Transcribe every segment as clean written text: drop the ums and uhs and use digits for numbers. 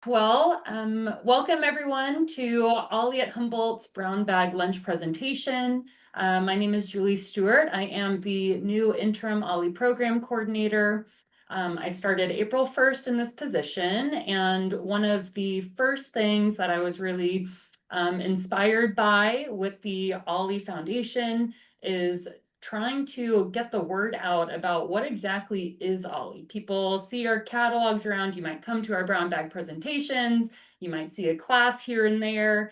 Welcome everyone to OLLI at Humboldt's Brown Bag Lunch presentation. My name is Julie Stewart. I am the new interim OLLI program coordinator. I started April 1st in this position, and one of the first things that I was really inspired by with the OLLI Foundation is trying to get the word out about what exactly is OLLI. People see our catalogs around. You might come to our brown bag presentations. You might see a class here and there,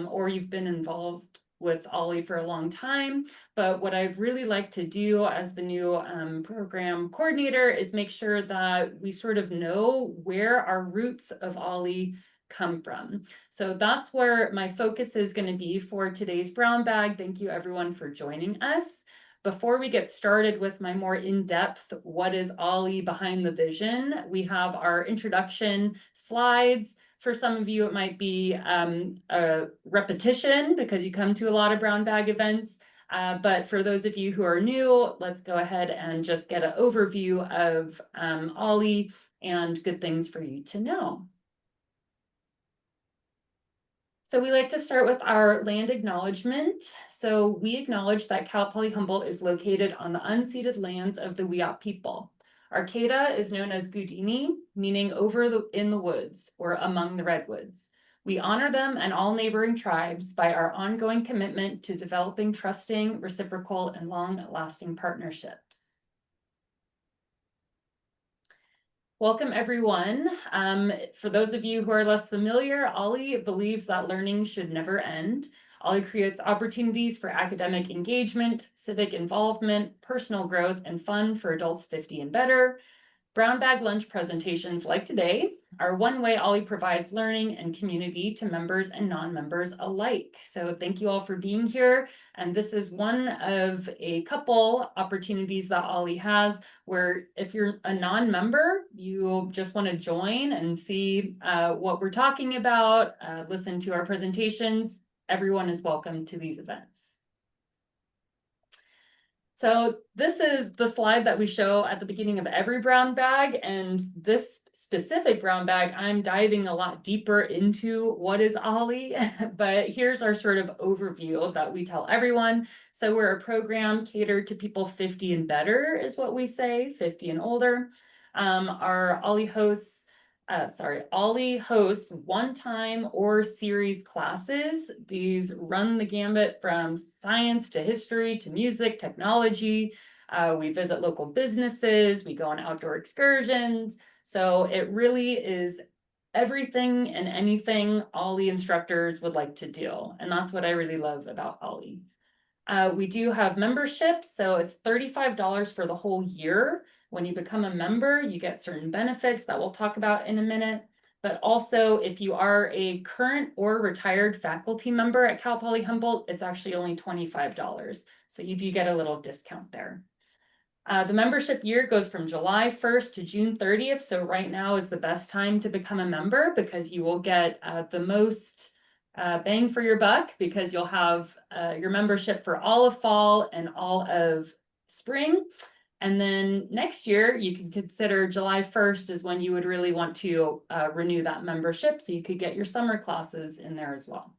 or you've been involved with OLLI for a long time. But what I'd really like to do as the new program coordinator is make sure that we sort of know where our roots of OLLI come from. So that's where my focus is going to be for today's brown bag. Thank you everyone for joining us. Before we get started with my more in-depth, what is OLLI behind the vision, we have our introduction slides. For some of you, it might be a repetition because you come to a lot of brown bag events. But for those of you who are new, let's go ahead and just get an overview of OLLI and good things for you to know. So we like to start with our land acknowledgement. So we acknowledge that Cal Poly Humboldt is located on the unceded lands of the Wiyot people. Arcata is known as Gudini, meaning in the woods or among the redwoods. We honor them and all neighboring tribes by our ongoing commitment to developing trusting, reciprocal, and long-lasting partnerships. Welcome everyone. For those of you who are less familiar, OLLI believes that learning should never end. OLLI creates opportunities for academic engagement, civic involvement, personal growth, and fun for adults 50 and better. Brown bag lunch presentations like today are one way OLLI provides learning and community to members and non-members alike. So thank you all for being here. And this is one of a couple opportunities that OLLI has where if you're a non-member, you just want to join and see what we're talking about, listen to our presentations, everyone is welcome to these events. So this is the slide that we show at the beginning of every brown bag, and this specific brown bag, I'm diving a lot deeper into what is OLLI, but here's our sort of overview that we tell everyone. So we're a program catered to people 50 and better is what we say, 50 and older. Our OLLI hosts one-time or series classes. These run the gambit from science to history to music, technology. We visit local businesses, we go on outdoor excursions. So it really is everything and anything OLLI instructors would like to do. And that's what I really love about OLLI. We do have memberships, so it's $35 for the whole year. When you become a member, you get certain benefits that we'll talk about in a minute. But also, if you are a current or retired faculty member at Cal Poly Humboldt, it's actually only $25. So you do get a little discount there. The membership year goes from July 1st to June 30th. So right now is the best time to become a member because you will get the most bang for your buck because you'll have your membership for all of fall and all of spring. And then next year, you can consider July 1st is when you would really want to renew that membership. So you could get your summer classes in there as well.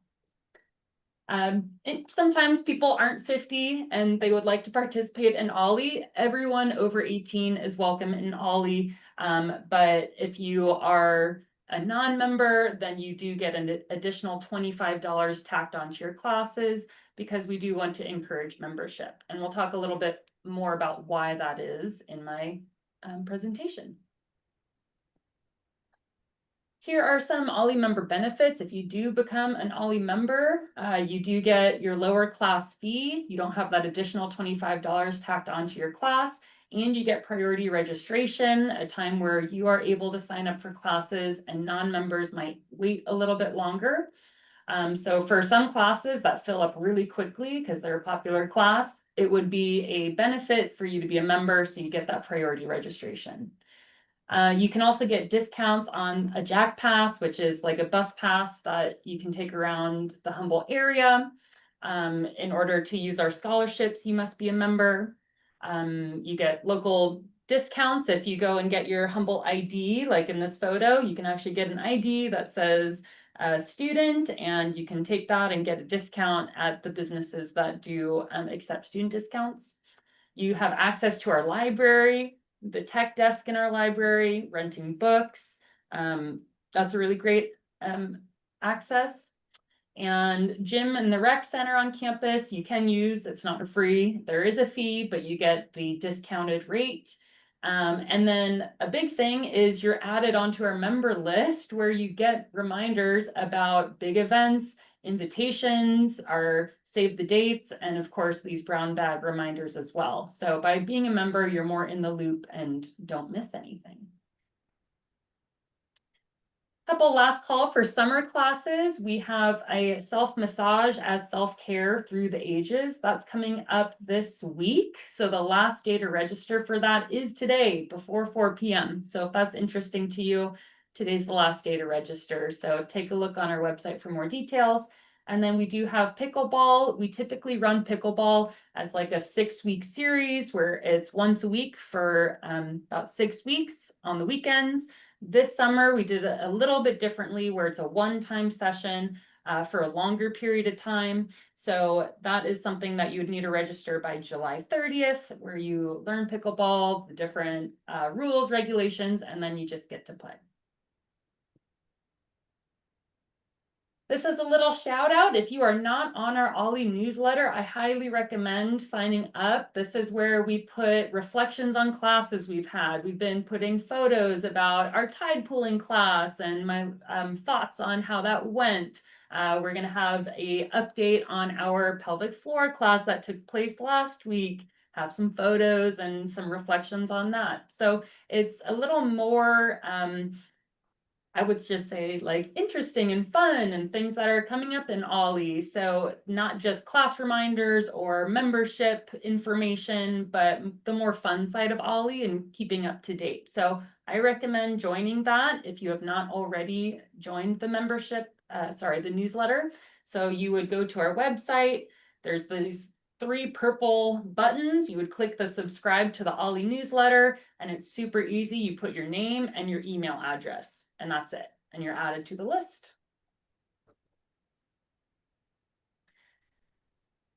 Sometimes people aren't 50 and they would like to participate in OLLI. Everyone over 18 is welcome in OLLI. But if you are a non-member, then you do get an additional $25 tacked onto your classes because we do want to encourage membership. And we'll talk a little bit more about why that is in my presentation. Here are some OLLI member benefits. If you do become an OLLI member, you do get your lower class fee. You don't have that additional $25 tacked onto your class, and you get priority registration, a time where you are able to sign up for classes and non-members might wait a little bit longer. So for some classes that fill up really quickly because they're a popular class, it would be a benefit for you to be a member so you get that priority registration. You can also get discounts on a Jack Pass, which is like a bus pass that you can take around the Humboldt area. In order to use our scholarships, you must be a member. You get local discounts if you go and get your Humboldt ID, like in this photo. You can actually get an ID that says student, and you can take that and get a discount at the businesses that do accept student discounts. You have access to our library, the tech desk in our library, renting books. That's a really great access. And gym and the rec center on campus, you can use, it's not for free. There is a fee, but you get the discounted rate. And then a big thing is you're added onto our member list where you get reminders about big events, invitations, our save the dates, and of course these brown bag reminders as well. So by being a member, you're more in the loop and don't miss anything. Couple last call for summer classes. We have a self-massage as self-care through the ages. That's coming up this week. So the last day to register for that is today before 4 p.m. So if that's interesting to you, today's the last day to register. So take a look on our website for more details. And then we do have pickleball. We typically run pickleball as like a 6-week series where it's once a week for about 6 weeks on the weekends. This summer, we did it a little bit differently where it's a one-time session for a longer period of time. So that is something that you would need to register by July 30th, where you learn pickleball, the different rules, regulations, and then you just get to play. This is a little shout out. If you are not on our OLLI newsletter, I highly recommend signing up. This is where we put reflections on classes we've had. We've been putting photos about our tide pooling class and my thoughts on how that went. We're going to have an update on our pelvic floor class that took place last week. Have some photos and some reflections on that. So it's a little more I would just say like interesting and fun and things that are coming up in OLLI. So not just class reminders or membership information, but the more fun side of OLLI and keeping up to date. So I recommend joining that if you have not already joined the membership, the newsletter. So you would go to our website. There's these 3 purple buttons. You would click the subscribe to the OLLI newsletter, and it's super easy. You put your name and your email address, and that's it. And you're added to the list.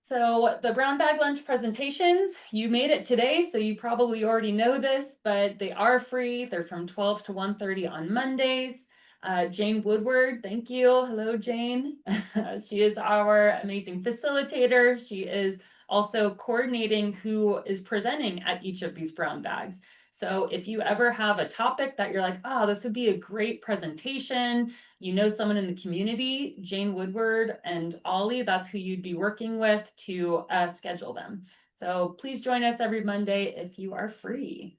So the brown bag lunch presentations, you made it today, so you probably already know this, but they are free. They're from 12 to 1:30 on Mondays. Jane Woodward, thank you. Hello, Jane. She is our amazing facilitator. She is also coordinating who is presenting at each of these brown bags. So if you ever have a topic that you're like, oh, this would be a great presentation, you know someone in the community, Jane Woodward and OLLI, that's who you'd be working with to schedule them. So please join us every Monday if you are free.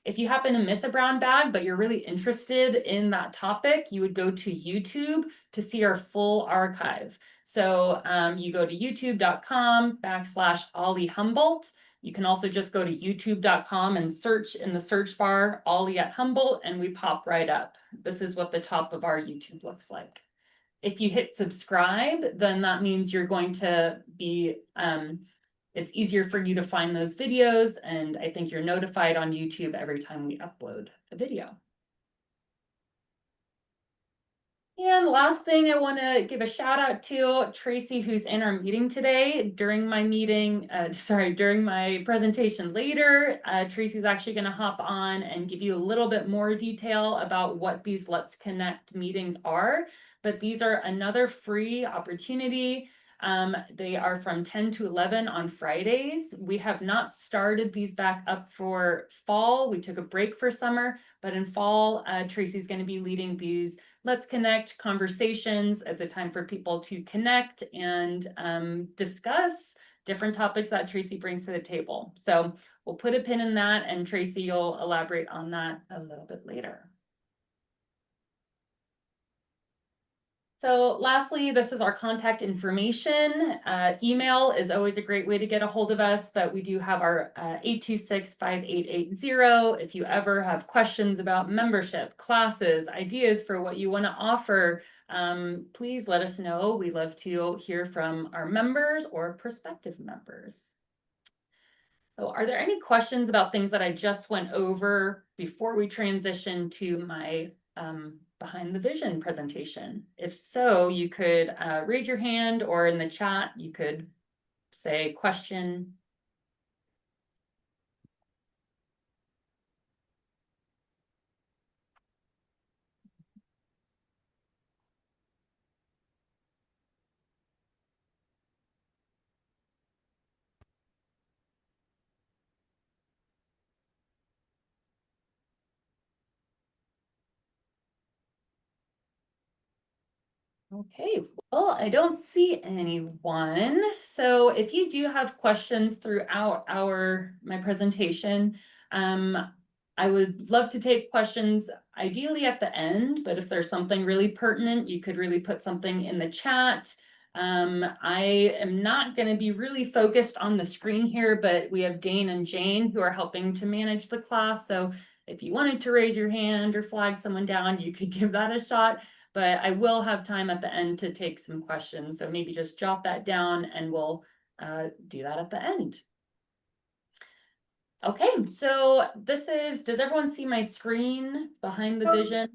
If you happen to miss a brown bag, but you're really interested in that topic, you would go to YouTube to see our full archive. So you go to youtube.com/OLLI Humboldt. You can also just go to youtube.com and search in the search bar OLLI at Humboldt, and we pop right up. This is what the top of our YouTube looks like. If you hit subscribe, then that means you're going to be it's easier for you to find those videos, and I think you're notified on YouTube every time we upload a video. And last thing I want to give a shout out to Tracy, who's in our meeting today. During my presentation later, Tracy's actually going to hop on and give you a little bit more detail about what these Let's Connect meetings are. But these are another free opportunity. They are from 10 to 11 on Fridays. We have not started these back up for fall. We took a break for summer, but in fall, Tracy's going to be leading these Let's Connect conversations. It's a time for people to connect and discuss different topics that Tracy brings to the table. So we'll put a pin in that, and Tracy, you'll elaborate on that a little bit later. So lastly, this is our contact information. Email is always a great way to get a hold of us, but we do have our 826-5880. If you ever have questions about membership, classes, ideas for what you want to offer, please let us know. We love to hear from our members or prospective members. So are there any questions about things that I just went over before we transition to my behind the vision presentation? If so, you could raise your hand, or in the chat, you could say question. Okay, well, I don't see anyone. So if you do have questions throughout my presentation, I would love to take questions ideally at the end, but if there's something really pertinent, you could really put something in the chat. I am not going to be really focused on the screen here, but we have Dane and Jane who are helping to manage the class. So if you wanted to raise your hand or flag someone down, you could give that a shot. But I will have time at the end to take some questions. So maybe just jot that down and we'll do that at the end. Okay, so does everyone see my screen behind the vision?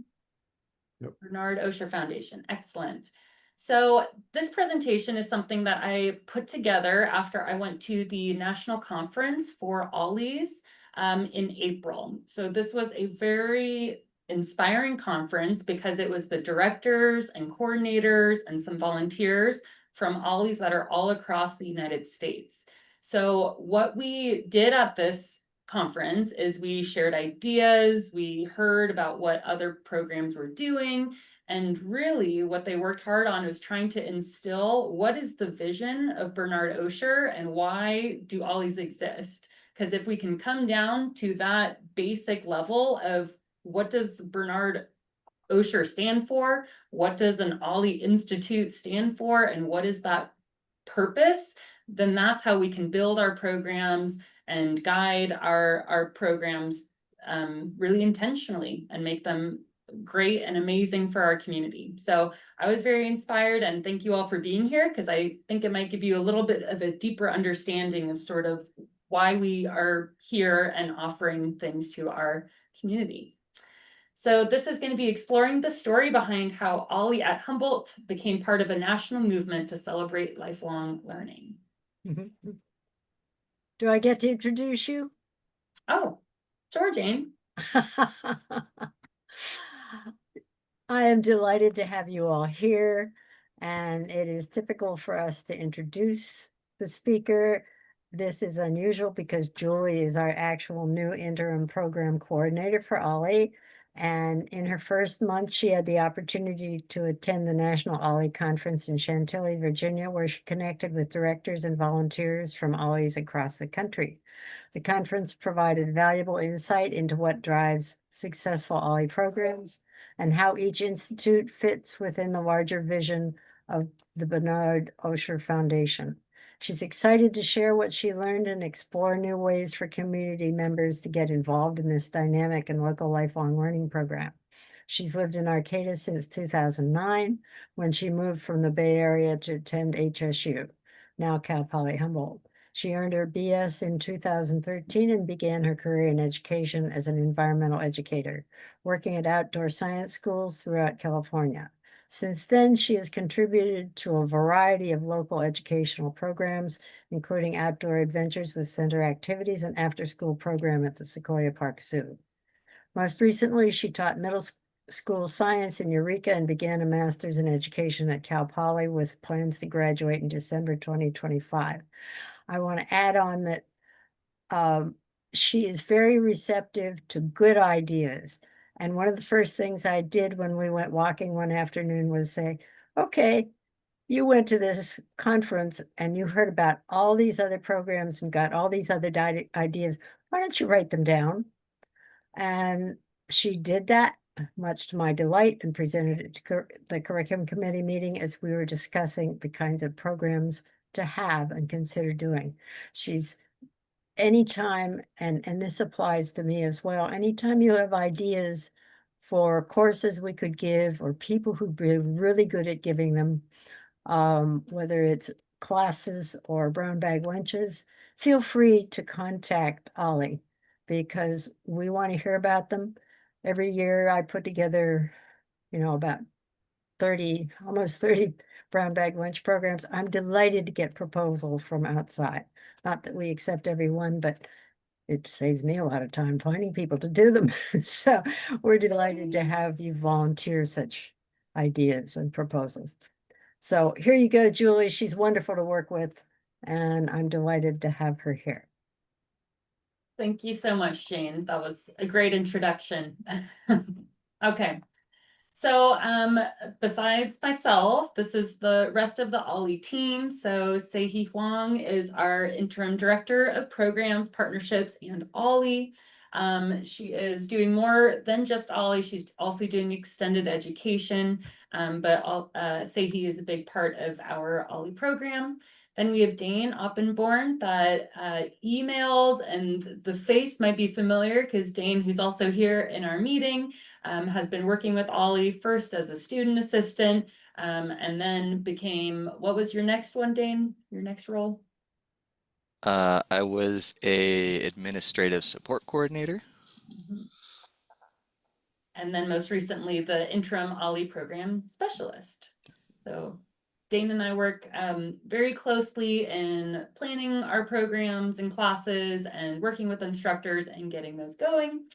Yep. Bernard Osher Foundation, excellent. So this presentation is something that I put together after I went to the national conference for OLLIs in April. So this was a very inspiring conference because it was the directors and coordinators and some volunteers from OLLIs that are all across the United States. So what we did at this conference is we shared ideas, we heard about what other programs were doing, and really what they worked hard on was trying to instill what is the vision of Bernard Osher and why do OLLIs exist? Because if we can come down to that basic level of what does Bernard Osher stand for, what does an OLLI Institute stand for, and what is that purpose, then that's how we can build our programs and guide our programs really intentionally and make them great and amazing for our community. So I was very inspired, and thank you all for being here, because I think it might give you a little bit of a deeper understanding of sort of why we are here and offering things to our community. So this is going to be exploring the story behind how OLLI at Humboldt became part of a national movement to celebrate lifelong learning. Do I get to introduce you? Oh, sure, Jane. I am delighted to have you all here, and it is typical for us to introduce the speaker. This is unusual because Julie is our actual new interim program coordinator for OLLI, and in her first month, she had the opportunity to attend the National OLLI Conference in Chantilly, Virginia, where she connected with directors and volunteers from OLLIs across the country. The conference provided valuable insight into what drives successful OLLI programs and how each institute fits within the larger vision of the Bernard Osher Foundation. She's excited to share what she learned and explore new ways for community members to get involved in this dynamic and local lifelong learning program. She's lived in Arcata since 2009, when she moved from the Bay Area to attend HSU, now Cal Poly Humboldt. She earned her BS in 2013 and began her career in education as an environmental educator, working at outdoor science schools throughout California. Since then, she has contributed to a variety of local educational programs, including outdoor adventures with center activities and after-school program at the Sequoia Park Zoo. Most recently, she taught middle school science in Eureka and began a master's in education at Cal Poly with plans to graduate in December 2025. I want to add on that she is very receptive to good ideas. And one of the first things I did when we went walking one afternoon was say, okay, you went to this conference and you heard about all these other programs and got all these other ideas. Why don't you write them down? And she did that, much to my delight, and presented it to the curriculum committee meeting as we were discussing the kinds of programs to have and consider doing. She's anytime, and this applies to me as well, anytime you have ideas for courses we could give or people who'd be really good at giving them, whether it's classes or brown bag lunches, feel free to contact OLLI because we want to hear about them. Every year I put together, about 30, almost 30 brown bag lunch programs. I'm delighted to get proposals from outside. Not that we accept every one, but it saves me a lot of time finding people to do them. So we're delighted to have you volunteer such ideas and proposals. So here you go, Julie. She's wonderful to work with, and I'm delighted to have her here. Thank you so much, Jane. That was a great introduction. Okay. So besides myself, this is the rest of the OLLI team. So Sei Huang is our interim director of programs, partnerships, and OLLI. She is doing more than just OLLI. She's also doing extended education, but Sei is a big part of our OLLI program. Then we have Dane Oppenborn that emails, and the face might be familiar because Dane, who's also here in our meeting, has been working with OLLI first as a student assistant, and then became, what was your next one, Dane? Your next role? I was a administrative support coordinator. Mhm. And then most recently, the interim OLLI program specialist. So Dane and I work very closely in planning our programs and classes and working with instructors and getting those going.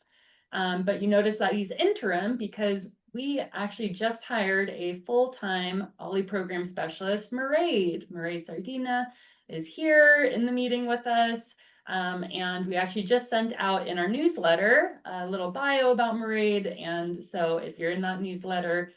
But you notice that he's interim because we actually just hired a full-time OLLI program specialist, Mairead. Mairead Sardina is here in the meeting with us. And we actually just sent out in our newsletter a little bio about Mairead. And so if you're in that newsletter,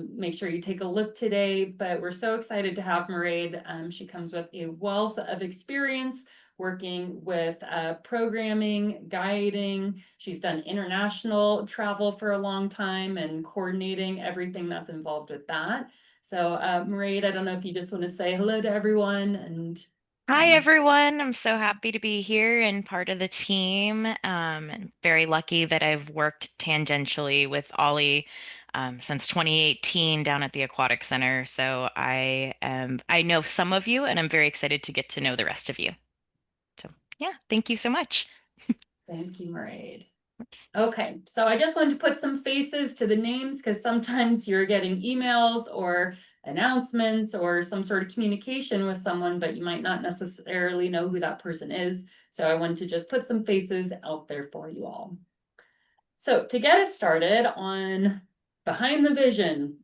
make sure you take a look today. But we're so excited to have Mairead. She comes with a wealth of experience working with programming, guiding. She's done international travel for a long time and coordinating everything that's involved with that. So Mairead, I don't know if you just want to say hello to everyone and Hi, everyone. I'm so happy to be here and part of the team. I'm very lucky that I've worked tangentially with OLLI since 2018 down at the Aquatic Center. So I know some of you, and I'm very excited to get to know the rest of you. So yeah, thank you so much. thank you, Mairead. Oops. Okay, so I just wanted to put some faces to the names because sometimes you're getting emails or announcements or some sort of communication with someone, but you might not necessarily know who that person is. So I wanted to just put some faces out there for you all. So to get us started on Behind the Vision,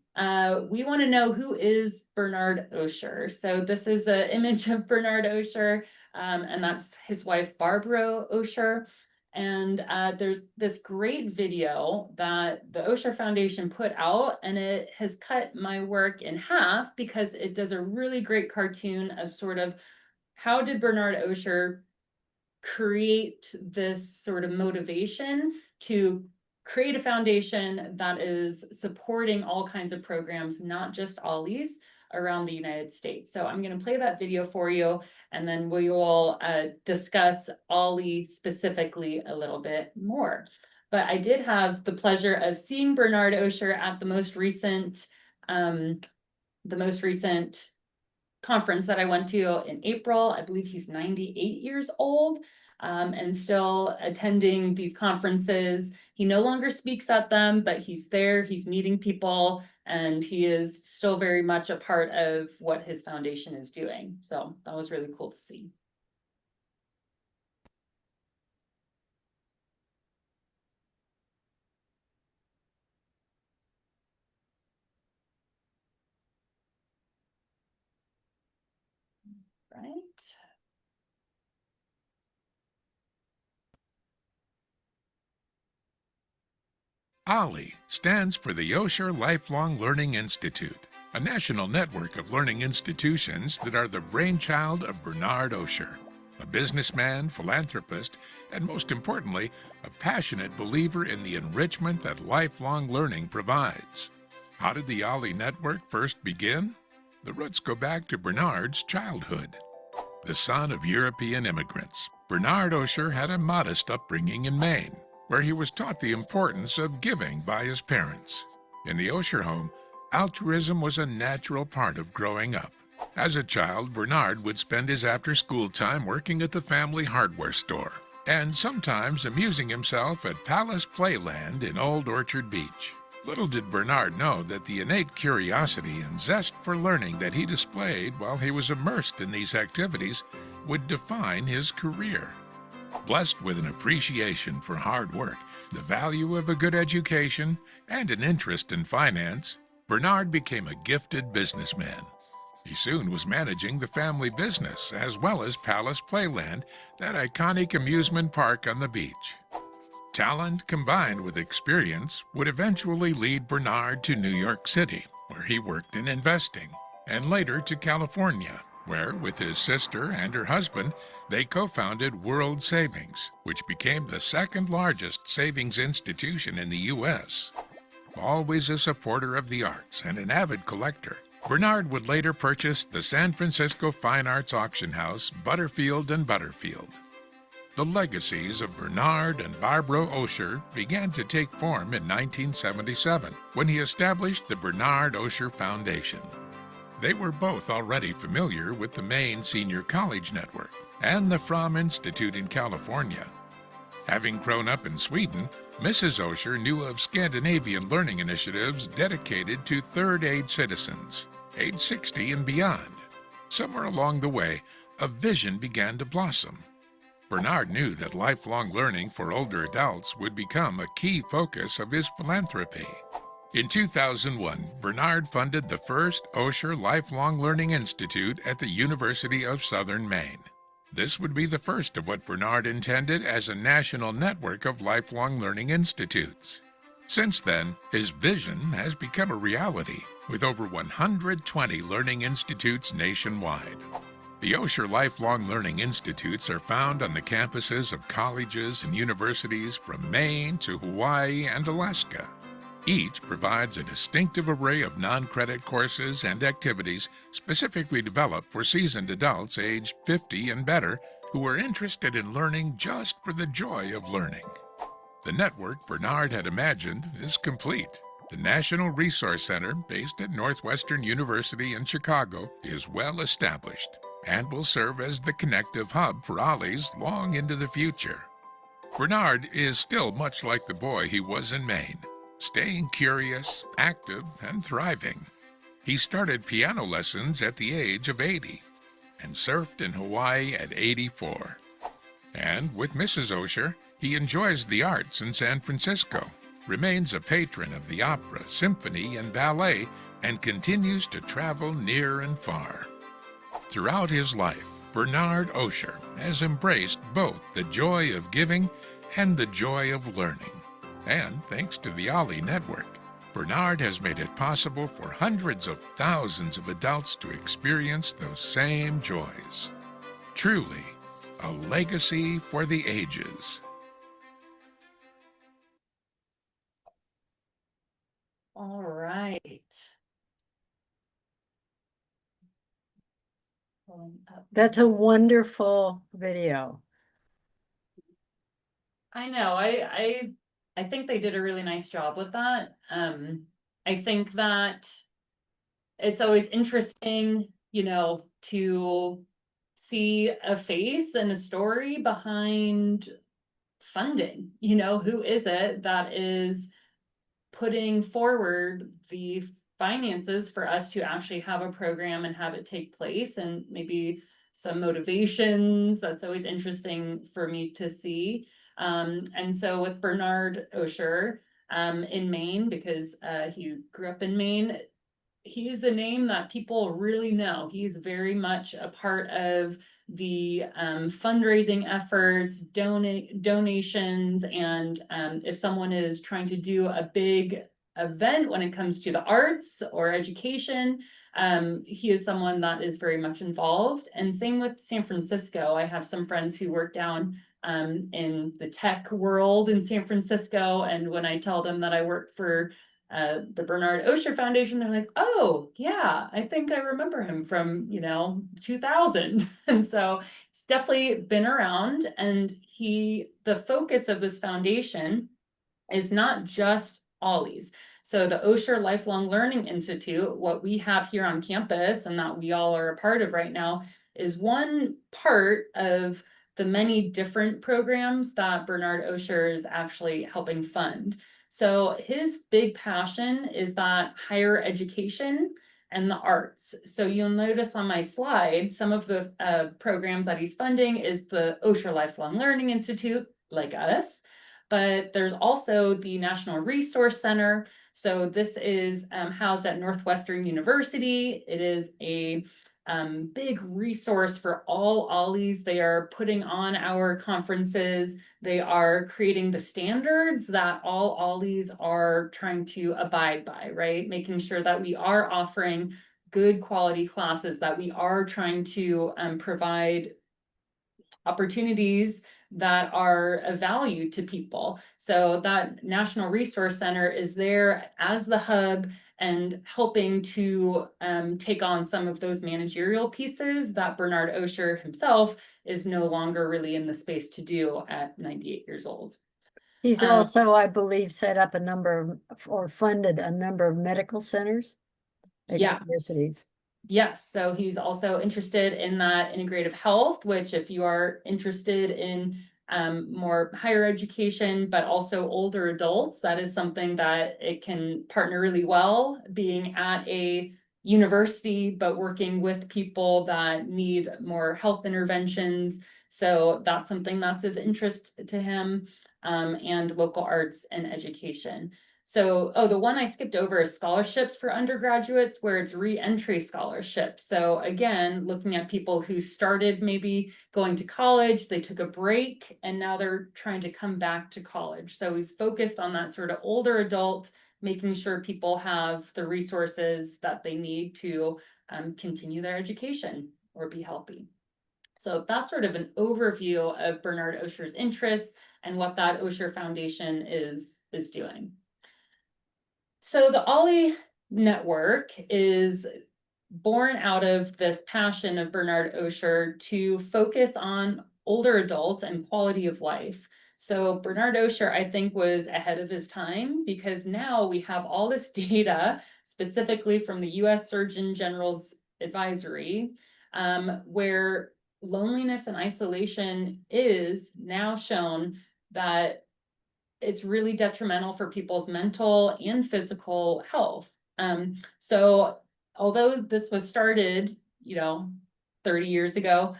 we want to know who is Bernard Osher. So this is an image of Bernard Osher, and that's his wife, Barbara Osher. And there's this great video that the Osher Foundation put out, and it has cut my work in half because it does a really great cartoon of sort of how did Bernard Osher create this sort of motivation to create a foundation that is supporting all kinds of programs, not just OLLIs around the United States. So I'm going to play that video for you, and then we will discuss OLLI specifically a little bit more. But I did have the pleasure of seeing Bernard Osher at the most recent conference that I went to in April. I believe he's 98 years old and still attending these conferences. He no longer speaks at them, but he's there, he's meeting people, and he is still very much a part of what his foundation is doing. So that was really cool to see. Right. OLLI stands for the Osher Lifelong Learning Institute, a national network of learning institutions that are the brainchild of Bernard Osher, a businessman, philanthropist, and most importantly, a passionate believer in the enrichment that lifelong learning provides. How did the OLLI Network first begin? The roots go back to Bernard's childhood. The son of European immigrants, Bernard Osher had a modest upbringing in Maine, where he was taught the importance of giving by his parents. In the Osher home, altruism was a natural part of growing up. As a child, Bernard would spend his after-school time working at the family hardware store, and sometimes amusing himself at Palace Playland in Old Orchard Beach. Little did Bernard know that the innate curiosity and zest for learning that he displayed while he was immersed in these activities would define his career. Blessed with an appreciation for hard work, the value of a good education, and an interest in finance, Bernard became a gifted businessman. He soon was managing the family business as well as Palace Playland, that iconic amusement park on the beach. Talent combined with experience would eventually lead Bernard to New York City, where he worked in investing, and later to California, where, with his sister and her husband, they co-founded World Savings, which became the second largest savings institution in the U.S. Always a supporter of the arts and an avid collector, Bernard would later purchase the San Francisco fine arts auction house Butterfield and Butterfield. The legacies of Bernard and Barbara Osher began to take form in 1977 when he established the Bernard Osher Foundation. They were both already familiar with the Maine Senior College Network and the Fromm Institute in California. Having grown up in Sweden, Mrs. Osher knew of Scandinavian learning initiatives dedicated to third-age citizens, age 60 and beyond. Somewhere along the way, a vision began to blossom. Bernard knew that lifelong learning for older adults would become a key focus of his philanthropy. In 2001, Bernard funded the first Osher Lifelong Learning Institute at the University of Southern Maine. This would be the first of what Bernard intended as a national network of lifelong learning institutes. Since then, his vision has become a reality, with over 120 learning institutes nationwide. The Osher Lifelong Learning Institutes are found on the campuses of colleges and universities from Maine to Hawaii and Alaska. Each provides a distinctive array of non-credit courses and activities specifically developed for seasoned adults aged 50 and better who are interested in learning just for the joy of learning. The network Bernard had imagined is complete. The National Resource Center, based at Northwestern University in Chicago, is well established and will serve as the connective hub for OLLIs long into the future. Bernard is still much like the boy he was in Maine, staying curious, active, and thriving. He started piano lessons at the age of 80 and surfed in Hawaii at 84. And with Mrs. Osher, he enjoys the arts in San Francisco, remains a patron of the opera, symphony, and ballet, and continues to travel near and far. Throughout his life, Bernard Osher has embraced both the joy of giving and the joy of learning. And thanks to the OLLI Network, Bernard has made it possible for hundreds of thousands of adults to experience those same joys. Truly, a legacy for the ages. All right. Pulling up. That's a wonderful video. I know. I think they did a really nice job with that. I think that it's always interesting, to see a face and a story behind funding. Who is it that is putting forward the finances for us to actually have a program and have it take place, and maybe some motivations. That's always interesting for me to see. And so with Bernard Osher in Maine, because he grew up in Maine, he is a name that people really know. He's very much a part of the fundraising efforts, donations, and if someone is trying to do a big event when it comes to the arts or education, he is someone that is very much involved. And same with San Francisco. I have some friends who work down in the tech world in San Francisco, and when I tell them that I work for the Bernard Osher Foundation, they're like, oh yeah, I think I remember him from 2000. And so it's definitely been around. And the focus of this foundation is not just OLLIs. So the Osher Lifelong Learning Institute, what we have here on campus and that we all are a part of right now, is one part of the many different programs that Bernard Osher is actually helping fund. So his big passion is that higher education and the arts. So you'll notice on my slide, some of the programs that he's funding is the Osher Lifelong Learning Institute, like us, but there's also the National Resource Center. So this is housed at Northwestern University. It is a big resource for all OLLIs. They are putting on our conferences. They are creating the standards that all OLLIs are trying to abide by, right? Making sure that we are offering good quality classes, that we are trying to provide opportunities that are of value to people. So that National Resource Center is there as the hub and helping to take on some of those managerial pieces that Bernard Osher himself is no longer really in the space to do at 98 years old. He's also, I believe, set up a number of, or funded a number of medical centers at universities. Yes, so he's also interested in that integrative health, which if you are interested in more higher education, but also older adults, that is something that it can partner really well, being at a university, but working with people that need more health interventions. So that's something that's of interest to him, and local arts and education. So, oh, the one I skipped over is scholarships for undergraduates, where it's re-entry scholarships. So again, looking at people who started maybe going to college, they took a break, and now they're trying to come back to college. So he's focused on that sort of older adult, making sure people have the resources that they need to continue their education or be healthy. So that's sort of an overview of Bernard Osher's interests and what that Osher Foundation is doing. So the OLLI Network is born out of this passion of Bernard Osher to focus on older adults and quality of life. So Bernard Osher, I think, was ahead of his time, because now we have all this data, specifically from the US Surgeon General's advisory, where loneliness and isolation is now shown that it's really detrimental for people's mental and physical health. So although this was started, 30 years ago,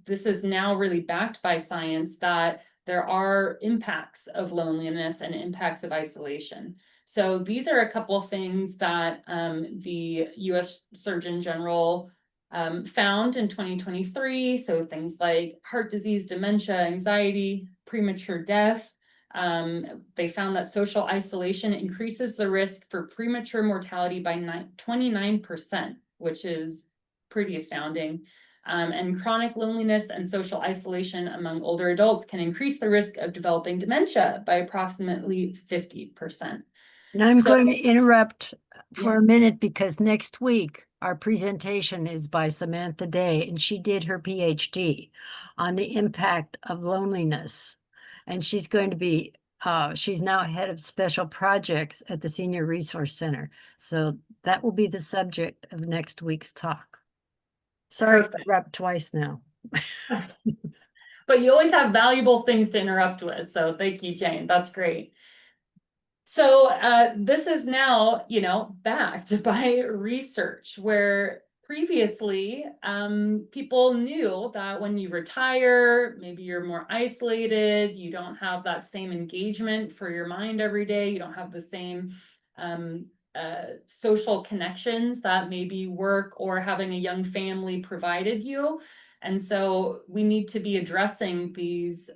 this is now really backed by science that there are impacts of loneliness and impacts of isolation. So these are a couple of things that the US Surgeon General found in 2023. So things like heart disease, dementia, anxiety, premature death. They found that social isolation increases the risk for premature mortality by 29%, which is pretty astounding. And chronic loneliness and social isolation among older adults can increase the risk of developing dementia by approximately 50%. And I'm going to interrupt for a minute, because next week our presentation is by Samantha Day, and she did her PhD on the impact of loneliness. And she's going to be, she's now head of special projects at the Senior Resource Center. So that will be the subject of next week's talk. Sorry to interrupt twice now. But you always have valuable things to interrupt with. So thank you, Jane. That's great. So this is now, backed by research, where previously people knew that when you retire, maybe you're more isolated, you don't have that same engagement for your mind every day, you don't have the same social connections that maybe work or having a young family provided you. And so we need to be addressing these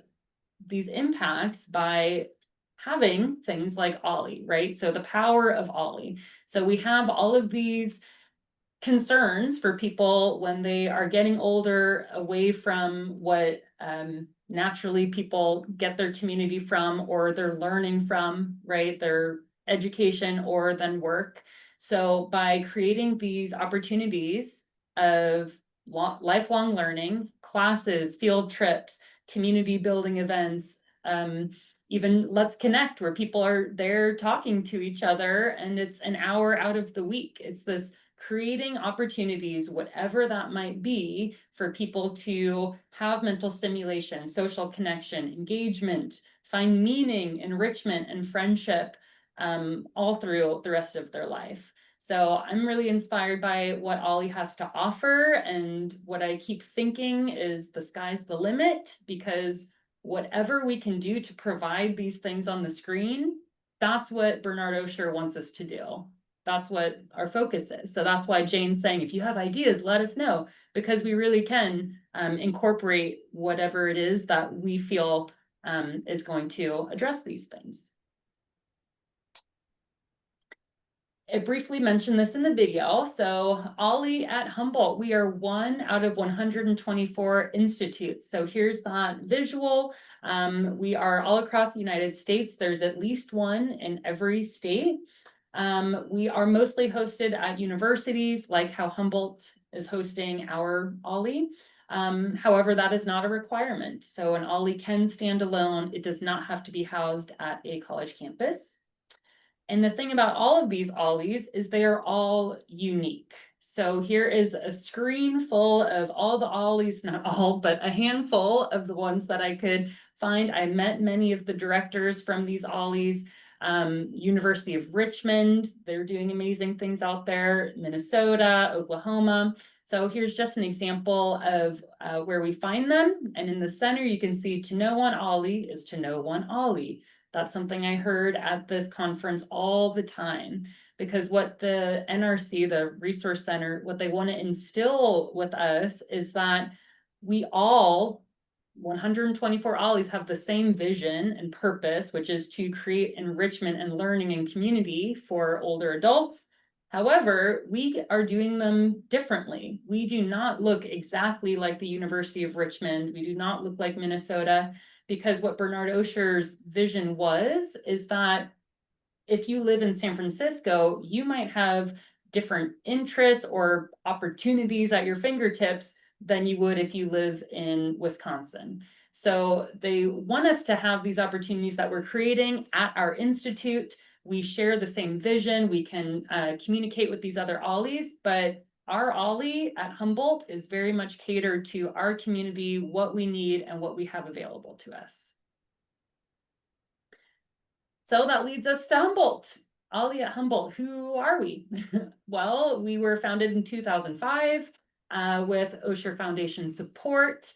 impacts by having things like OLLI, right? So the power of OLLI. So we have all of these concerns for people when they are getting older, away from what naturally people get their community from, or they're learning from, right? Their education or then work. So by creating these opportunities of lifelong learning, classes, field trips, community building events, even Let's Connect, where people are there talking to each other, and it's an hour out of the week. It's this creating opportunities, whatever that might be, for people to have mental stimulation, social connection, engagement, find meaning, enrichment, and friendship all through the rest of their life. So I'm really inspired by what OLLI has to offer, and what I keep thinking is the sky's the limit, because whatever we can do to provide these things on the screen, that's what Bernard Osher wants us to do. That's what our focus is. So that's why Jane's saying, if you have ideas, let us know, because we really can incorporate whatever it is that we feel is going to address these things. I briefly mentioned this in the video. So OLLI at Humboldt, we are 1 out of 124 institutes. So here's that visual. We are all across the United States. There's at least one in every state. We are mostly hosted at universities, like how Humboldt is hosting our OLLI. However, that is not a requirement. So an OLLI can stand alone. It does not have to be housed at a college campus. And the thing about all of these OLLIs is they are all unique. So here is a screen full of all the OLLIs, not all, but a handful of the ones that I could find. I met many of the directors from these OLLIs. University of Richmond, they're doing amazing things out there, Minnesota, Oklahoma. So here's just an example of where we find them. And in the center, you can see to know one OLLI is to know one OLLI. That's something I heard at this conference all the time, because what the NRC, the Resource Center, what they want to instill with us is that we all, 124 OLLIs, have the same vision and purpose, which is to create enrichment and learning and community for older adults. However, we are doing them differently. We do not look exactly like the University of Richmond. We do not look like Minnesota, because what Bernard Osher's vision is that if you live in San Francisco, you might have different interests or opportunities at your fingertips than you would if you live in Wisconsin. So they want us to have these opportunities that we're creating at our institute. We share the same vision. We can communicate with these other OLLIs, but our OLLI at Humboldt is very much catered to our community, what we need and what we have available to us. So that leads us to Humboldt. OLLI at Humboldt, who are we? Well, we were founded in 2005 with Osher Foundation support.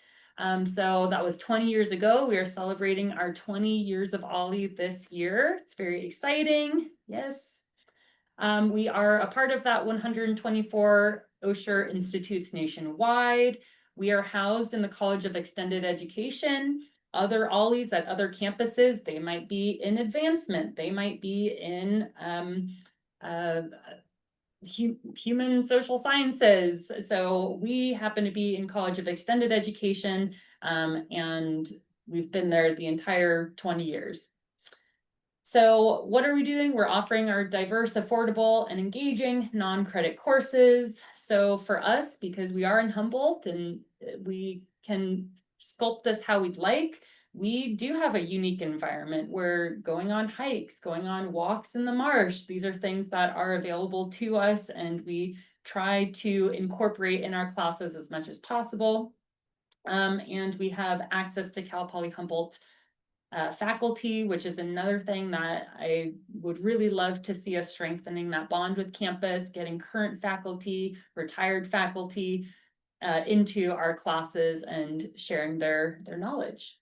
So that was 20 years ago. We are celebrating our 20 years of OLLI this year. It's very exciting. Yes. We are a part of that 124 Osher Institutes nationwide. We are housed in the College of Extended Education. Other OLLIs at other campuses, they might be in advancement. They might be in human social sciences. So we happen to be in College of Extended Education, and we've been there the entire 20 years. So what are we doing? We're offering our diverse, affordable, and engaging non-credit courses. So for us, because we are in Humboldt and we can sculpt this how we'd like, we do have a unique environment. We're going on hikes, going on walks in the marsh. These are things that are available to us, and we try to incorporate in our classes as much as possible. And we have access to Cal Poly Humboldt faculty, which is another thing that I would really love to see us strengthening that bond with campus, getting current faculty, retired faculty into our classes and sharing their knowledge.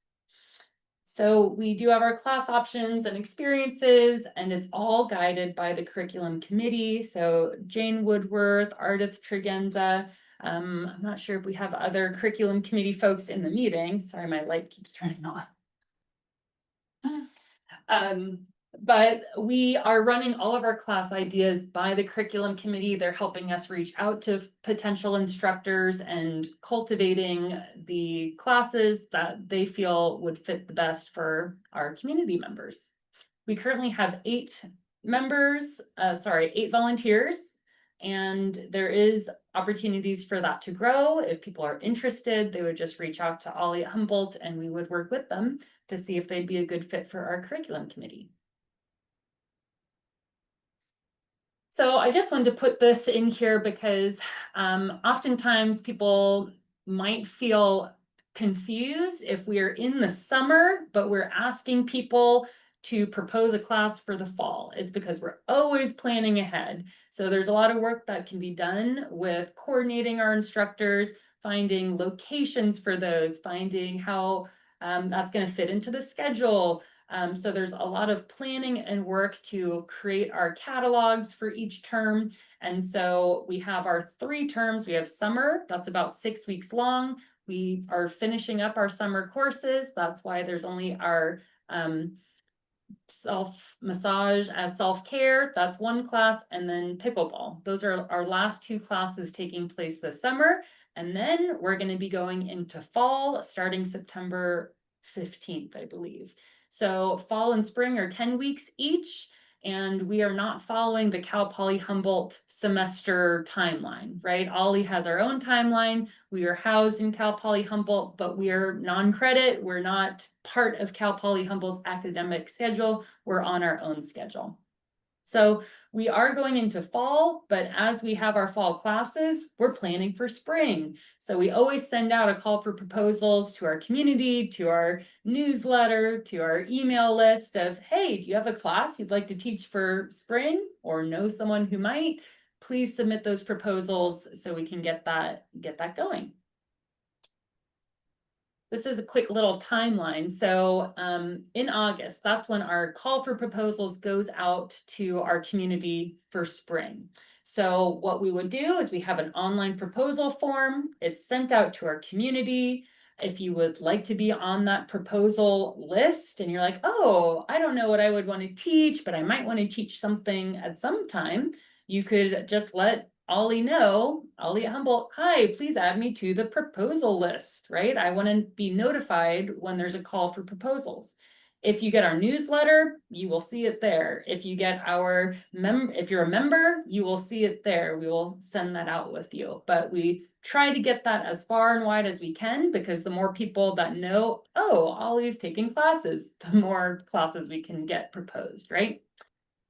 So we do have our class options and experiences, and it's all guided by the curriculum committee. So Jane Woodworth, Ardith Tregenza. I'm not sure if we have other curriculum committee folks in the meeting. Sorry, my light keeps turning off. But we are running all of our class ideas by the curriculum committee. They're helping us reach out to potential instructors and cultivating the classes that they feel would fit the best for our community members. We currently have 8 volunteers And there is opportunities for that to grow. If people are interested, they would just reach out to OLLI at Humboldt and we would work with them to see if they'd be a good fit for our curriculum committee. So I just wanted to put this in here because oftentimes people might feel confused if we're in the summer, but we're asking people to propose a class for the fall. It's because we're always planning ahead. So there's a lot of work that can be done with coordinating our instructors, finding locations for those, finding how that's going to fit into the schedule. So there's a lot of planning and work to create our catalogs for each term. And so we have our 3 terms. We have summer, that's about 6 weeks long. We are finishing up our summer courses. That's why there's only our self-massage as self-care, that's 1 class, and then pickleball. Those are our last 2 classes taking place this summer. And then we're going to be going into fall starting September 15th, I believe. So fall and spring are 10 weeks each, and we are not following the Cal Poly Humboldt semester timeline, right? OLLI has our own timeline. We are housed in Cal Poly Humboldt, but we are non-credit. We're not part of Cal Poly Humboldt's academic schedule. We're on our own schedule. So we are going into fall, but as we have our fall classes, we're planning for spring. So we always send out a call for proposals to our community, to our newsletter, to our email list of, hey, do you have a class you'd like to teach for spring or know someone who might? Please submit those proposals so we can get that going. This is a quick little timeline. So in August, that's when our call for proposals goes out to our community for spring. So what we would do is we have an online proposal form. It's sent out to our community. If you would like to be on that proposal list and you're like, oh, I don't know what I would want to teach, but I might want to teach something at some time, you could just let OLLI know, OLLI at Humboldt, hi, please add me to the proposal list, right? I want to be notified when there's a call for proposals. If you get our newsletter, you will see it there. If you get our if you're a member, you will see it there. We will send that out with you. But we try to get that as far and wide as we can, because the more people that know, oh, OLLI's taking classes, the more classes we can get proposed, right?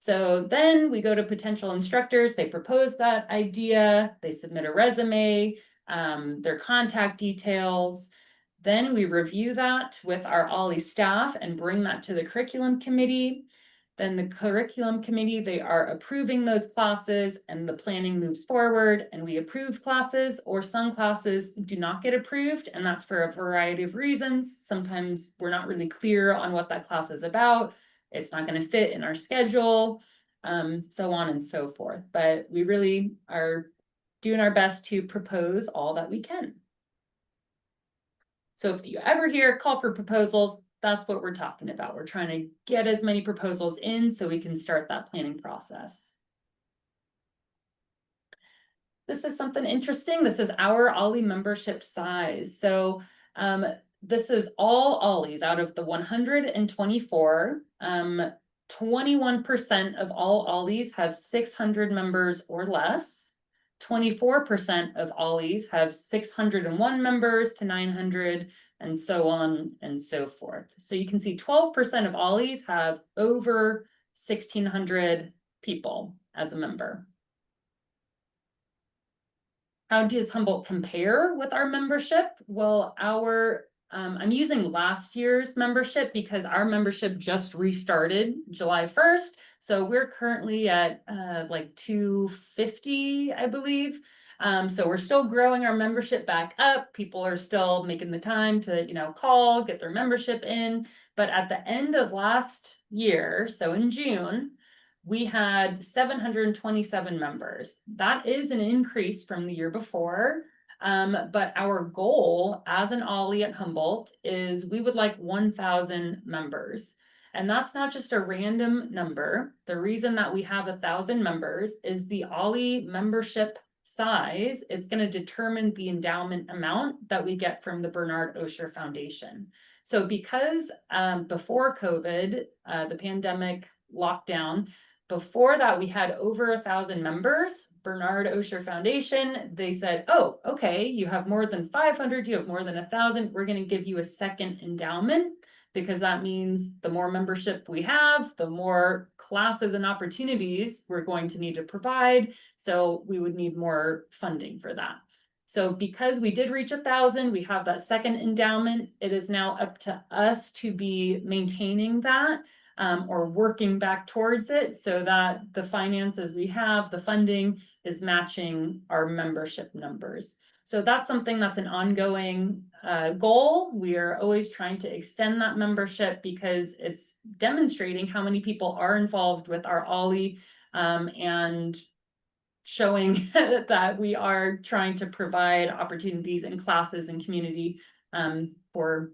So then we go to potential instructors, they propose that idea, they submit a resume, their contact details. Then we review that with our OLLI staff and bring that to the curriculum committee. Then the curriculum committee, they are approving those classes and the planning moves forward and we approve classes, or some classes do not get approved, and that's for a variety of reasons. Sometimes we're not really clear on what that class is about. It's not going to fit in our schedule, so on and so forth. But we really are doing our best to propose all that we can. So if you ever hear call for proposals, that's what we're talking about. We're trying to get as many proposals in so we can start that planning process. This is something interesting. This is our OLLI membership size. So this is all OLLIs out of the 124. 21% of all OLLIs have 600 members or less. 24% of OLLIs have 601 members to 900, and so on and so forth. So you can see 12% of OLLIs have over 1,600 people as a member. How does Humboldt compare with our membership? Well, I'm using last year's membership because our membership just restarted July 1st. So we're currently at like 250, I believe. So we're still growing our membership back up. People are still making the time to, call, get their membership in. But at the end of last year, so in June, we had 727 members. That is an increase from the year before. But our goal as an OLLI at Humboldt is we would like 1,000 members. And that's not just a random number. The reason that we have 1,000 members is the OLLI membership size. It's going to determine the endowment amount that we get from the Bernard Osher Foundation. So because before COVID, the pandemic lockdown, before that we had over 1,000 members, Bernard Osher Foundation, they said, oh, okay, you have more than 500, you have more than 1,000, we're going to give you a second endowment, because that means the more membership we have, the more classes and opportunities we're going to need to provide. So we would need more funding for that. So because we did reach 1,000, we have that second endowment. It is now up to us to be maintaining that or working back towards it so that the finances we have, the funding is matching our membership numbers. So that's something that's an ongoing goal. We are always trying to extend that membership because it's demonstrating how many people are involved with our OLLI and showing that we are trying to provide opportunities and classes and community for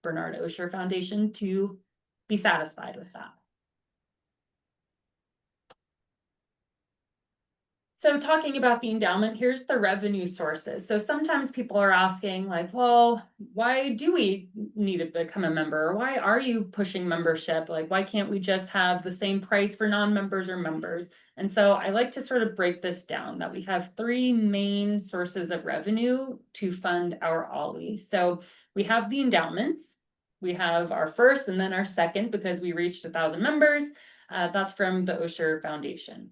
Bernard Osher Foundation to be satisfied with that. So talking about the endowment, here's the revenue sources. So sometimes people are asking like, well, why do we need to become a member? Why are you pushing membership? Like, why can't we just have the same price for non-members or members? And so I like to sort of break this down that we have three main sources of revenue to fund our OLLI. So we have the endowments. We have our first and then our second because we reached 1,000 members. That's from the Osher Foundation.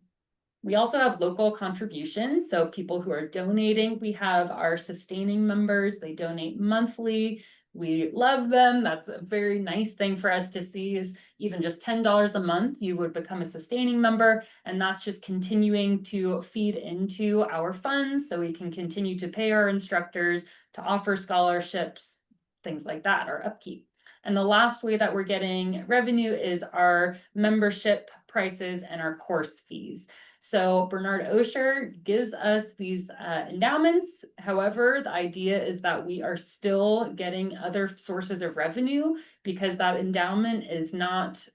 We also have local contributions, so people who are donating. We have our sustaining members, they donate monthly. We love them. That's a very nice thing for us to see is even just $10 a month, you would become a sustaining member. And that's just continuing to feed into our funds so we can continue to pay our instructors, to offer scholarships, things like that, our upkeep. And the last way that we're getting revenue is our membership prices and our course fees. So Bernard Osher gives us these endowments. However, the idea is that we are still getting other sources of revenue because that endowment is not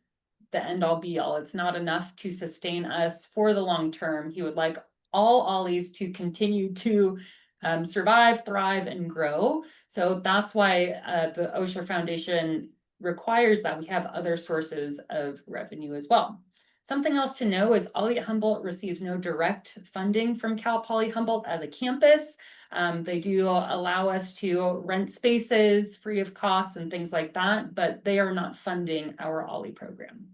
the end all be all. It's not enough to sustain us for the long term. He would like all OLLIs to continue to survive, thrive, and grow. So that's why the Osher Foundation requires that we have other sources of revenue as well. Something else to know is OLLI at Humboldt receives no direct funding from Cal Poly Humboldt as a campus. They do allow us to rent spaces free of costs and things like that, but they are not funding our OLLI program.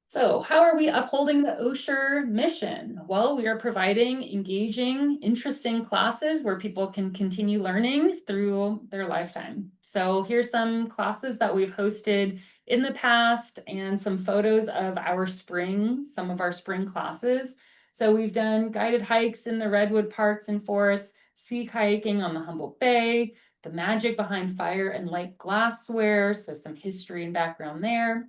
So how are we upholding the Osher mission? Well, we are providing engaging, interesting classes where people can continue learning through their lifetime. So here's some classes that we've hosted in the past and some photos of some of our spring classes. So we've done guided hikes in the redwood parks and forests, sea kayaking on the Humboldt Bay, the magic behind fire and light glassware, so some history and background there.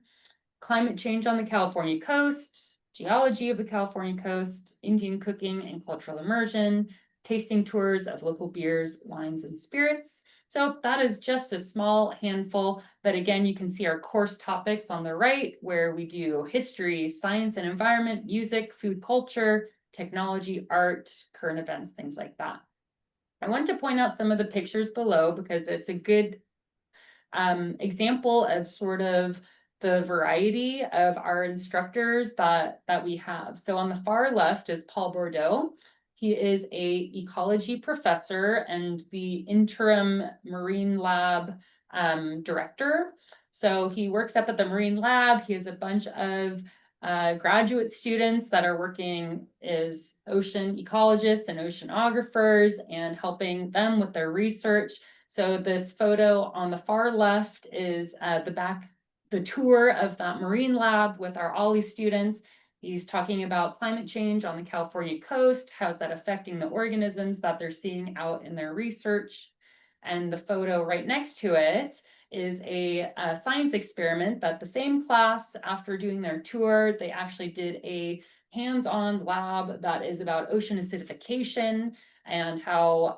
Climate change on the California coast, geology of the California coast, Indian cooking and cultural immersion, tasting tours of local beers, wines, and spirits. So that is just a small handful, but again, you can see our course topics on the right where we do history, science and environment, music, food culture, technology, art, current events, things like that. I want to point out some of the pictures below because it's a good example of sort of the variety of our instructors that we have. So on the far left is Paul Bordeaux. He is an ecology professor and the interim Marine Lab director. So he works up at the Marine Lab. He has a bunch of graduate students that are working as ocean ecologists and oceanographers and helping them with their research. So this photo on the far left is the tour of that Marine Lab with our OLLI students. He's talking about climate change on the California coast. How's that affecting the organisms that they're seeing out in their research? And the photo right next to it is a science experiment that the same class, after doing their tour, they actually did a hands-on lab that is about ocean acidification and how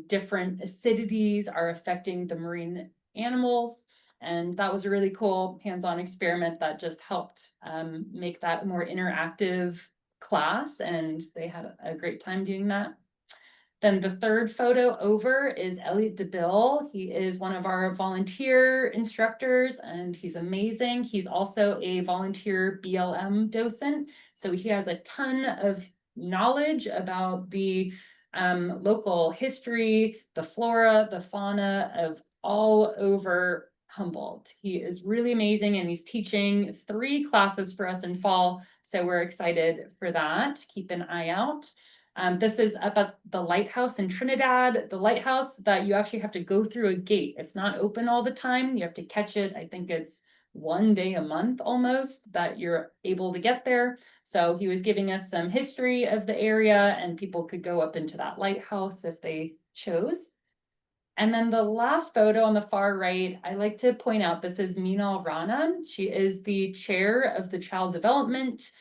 different acidities are affecting the marine animals. And that was a really cool hands-on experiment that just helped make that a more interactive class, and they had a great time doing that. Then the third photo over is Elliot DeBill. He is one of our volunteer instructors and he's amazing. He's also a volunteer BLM docent. So he has a ton of knowledge about the local history, the flora, the fauna of all over Humboldt. He is really amazing and he's teaching 3 classes for us in fall. So we're excited for that. Keep an eye out. This is up at the lighthouse in Trinidad, the lighthouse that you actually have to go through a gate. It's not open all the time. You have to catch it. I think it's 1 day a month almost that you're able to get there. So he was giving us some history of the area and people could go up into that lighthouse if they chose. And then the last photo on the far right, I like to point out, this is Meenal Rana. She is the chair of the child development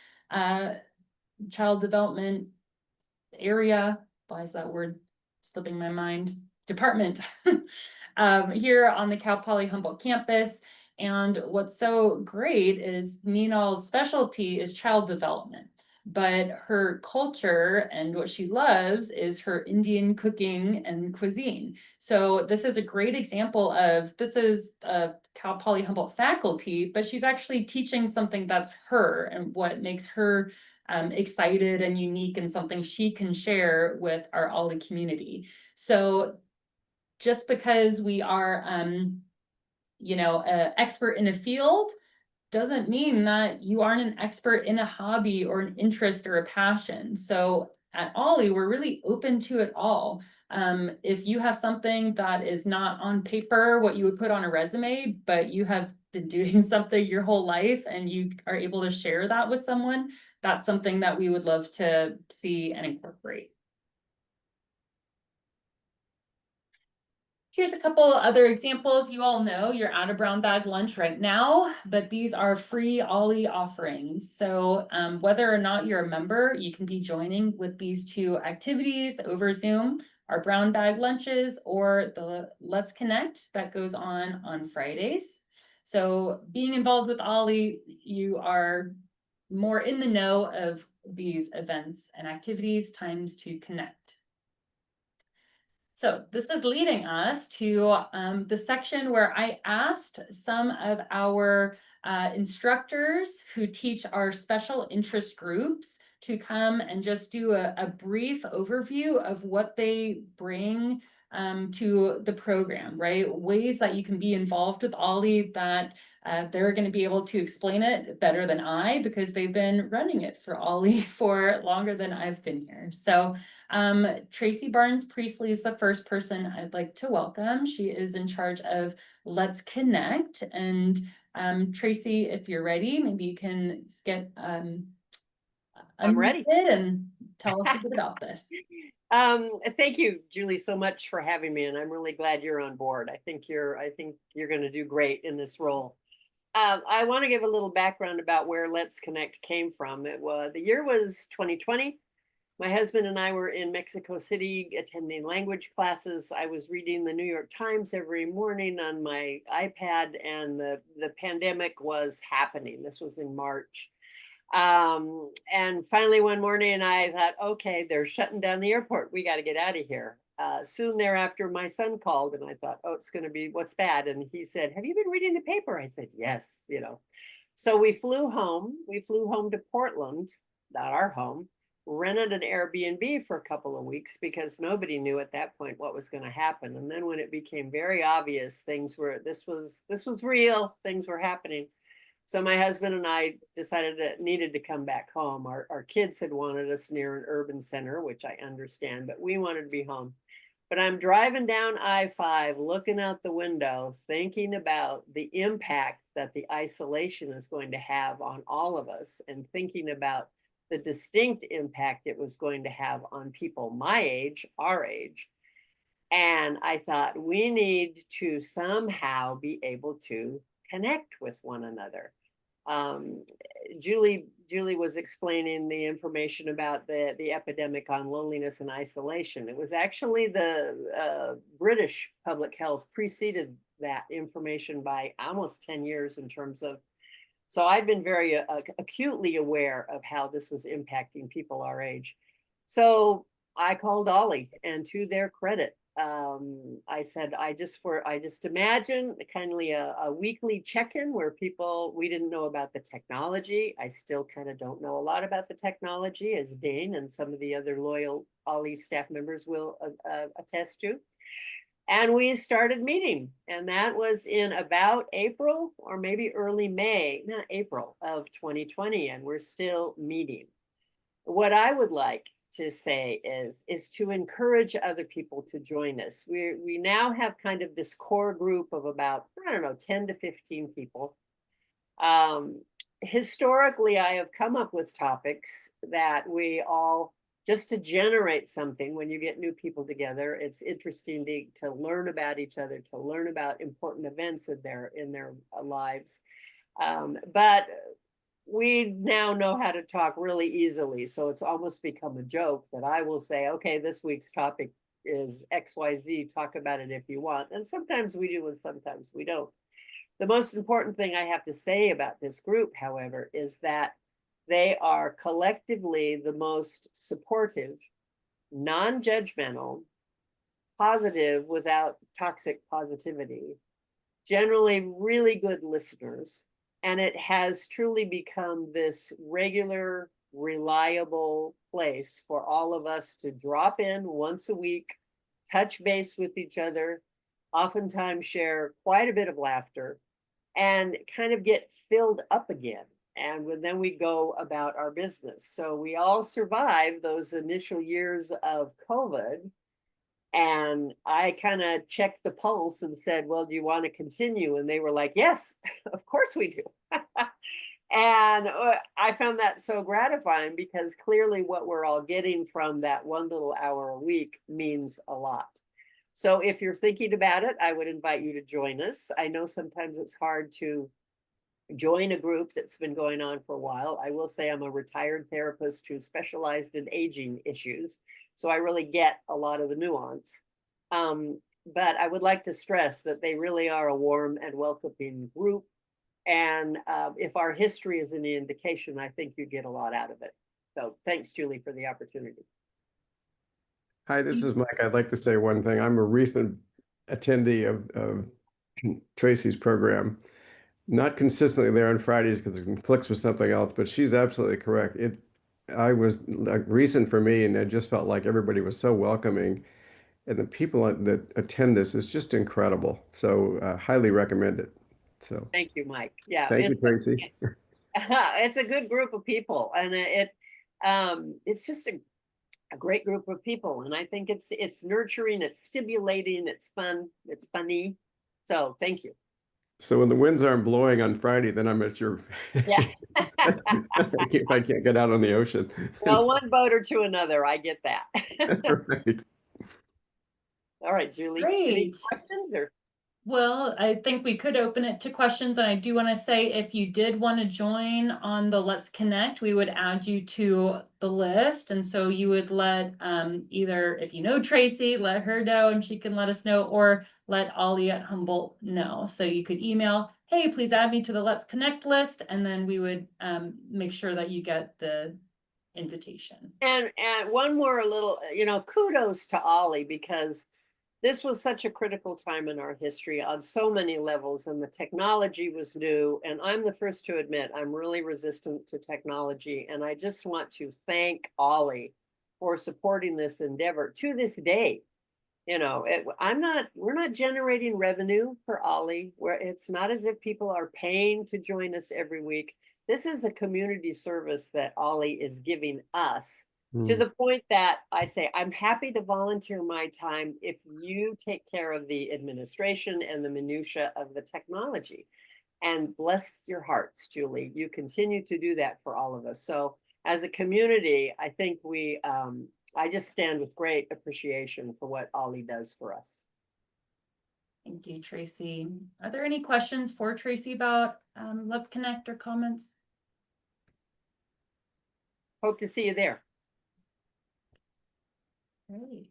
area. Why is that word slipping my mind? Department here on the Cal Poly Humboldt campus. And what's so great is Meenal's specialty is child development, but her culture and what she loves is her Indian cooking and cuisine. So this is a great example of, this is a Cal Poly Humboldt faculty, but she's actually teaching something that's her and what makes her excited and unique and something she can share with our OLLI community. So just because we are, you know, an expert in a field doesn't mean that you aren't an expert in a hobby or an interest or a passion. So at OLLI, we're really open to it all. If you have something that is not on paper, what you would put on a resume, but you have been doing something your whole life and you are able to share that with someone, that's something that we would love to see and incorporate. Here's a couple other examples. You all know you're at a brown bag lunch right now, but these are free OLLI offerings. So whether or not you're a member, you can be joining with these 2 activities over Zoom, our brown bag lunches or the Let's Connect that goes on Fridays. So being involved with OLLI, you are more in the know of these events and activities, times to connect. So this is leading us to the section where I asked some of our instructors who teach our special interest groups to come and just do a brief overview of what they bring to the program, right? Ways that you can be involved with OLLI that they're going to be able to explain it better than I, because they've been running it for OLLI for longer than I've been here. So Tracy Barnes Priestley is the first person I'd like to welcome. She is in charge of Let's Connect. And Tracy, if you're ready, maybe you can get I'm ready and tell us a bit about this. Thank you, Julie, so much for having me, and I'm really glad you're on board. I think you're going to do great in this role. I want to give a little background about where Let's Connect came from. The year was 2020. My husband and I were in Mexico City attending language classes. I was reading the New York Times every morning on my iPad, and the pandemic was happening. This was in March. And finally one morning I thought, okay, they're shutting down the airport. We got to get out of here. Soon thereafter, my son called and I thought, oh, it's going to be, what's bad? And he said, have you been reading the paper? I said, yes, you know. So we flew home. We flew home to Portland, not our home, rented an Airbnb for a couple of weeks because nobody knew at that point what was going to happen. And then when it became very obvious, this was real, things were happening. So my husband and I decided it needed to come back home. Our kids had wanted us near an urban center, which I understand, but we wanted to be home. But I'm driving down I-5, looking out the window, thinking about the impact that the isolation is going to have on all of us, and thinking about the distinct impact it was going to have on people my age, our age. And I thought, we need to somehow be able to connect with one another. Julie was explaining the information about the epidemic on loneliness and isolation. It was actually the British public health preceded that information by almost 10 years in terms of, so I've been very acutely aware of how this was impacting people our age. So I called OLLI, and to their credit, I said, I just imagine kindly a weekly check-in where we didn't know about the technology. I still kind of don't know a lot about the technology, as Dane and some of the other loyal OLLI staff members will attest to. And we started meeting, and that was in about April or maybe early May, not April of 2020, and we're still meeting. What I would like to say is to encourage other people to join us. We now have kind of this core group of about, I don't know, 10 to 15 people. Historically, I have come up with topics that we all, just to generate something. When you get new people together, it's interesting to learn about each other, to learn about important events in their lives. But we now know how to talk really easily. So it's almost become a joke that I will say, okay, this week's topic is XYZ, talk about it if you want. And sometimes we do and sometimes we don't. The most important thing I have to say about this group, however, is that they are collectively the most supportive, non-judgmental, positive without toxic positivity, generally really good listeners. And it has truly become this regular, reliable place for all of us to drop in once a week, touch base with each other, oftentimes share quite a bit of laughter, and kind of get filled up again. And then we go about our business. So we all survived those initial years of COVID. And I kind of checked the pulse and said, well, do you want to continue? And they were like, yes, of course we do. And I found that so gratifying, because clearly what we're all getting from that one little hour a week means a lot. So if you're thinking about it, I would invite you to join us. I know sometimes it's hard to join a group that's been going on for a while. I will say I'm a retired therapist who specialized in aging issues, so I really get a lot of the nuance. But I would like to stress that they really are a warm and welcoming group. And if our history is any indication, I think you get a lot out of it. So thanks, Julie, for the opportunity. Hi, this is Mike. I'd like to say one thing. I'm a recent attendee of Tracy's program. Not consistently there on Fridays because it conflicts with something else, but she's absolutely correct. I was like recent for me, and I just felt like everybody was so welcoming, and the people that attend this is just incredible. So highly recommend it. So Thank you, Mike. Yeah, thank you, Tracy. it's a good group of people, and it's just a great group of people, and I think it's nurturing, it's stimulating, it's fun, it's funny. So thank you. So when the winds aren't blowing on Friday, then I'm at your Yeah. if I can't get out on the ocean. Well, one boater to another, I get that. Right. All right, Julie. Any Great. questions or? Well, I think we could open it to questions, and I do want to say, if you did want to join on the Let's Connect, we would add you to the list. And so you would let either, if you know Tracy, let her know and she can let us know, or let OLLI at Humboldt know. So you could email, hey, please add me to the Let's Connect list, and then we would make sure that you get the invitation. And one more little, kudos to OLLI, because this was such a critical time in our history on so many levels, and the technology was new. And I'm the first to admit I'm really resistant to technology. And I just want to thank OLLI for supporting this endeavor to this day. We're not generating revenue for OLLI, where it's not as if people are paying to join us every week. This is a community service that OLLI is giving us. To the point that I say, I'm happy to volunteer my time if you take care of the administration and the minutia of the technology. And bless your hearts, Julie, you continue to do that for all of us. So as a community, I think I just stand with great appreciation for what OLLI does for us. Thank you, Tracy. Are there any questions for Tracy about Let's Connect, or comments? Hope to see you there. Great.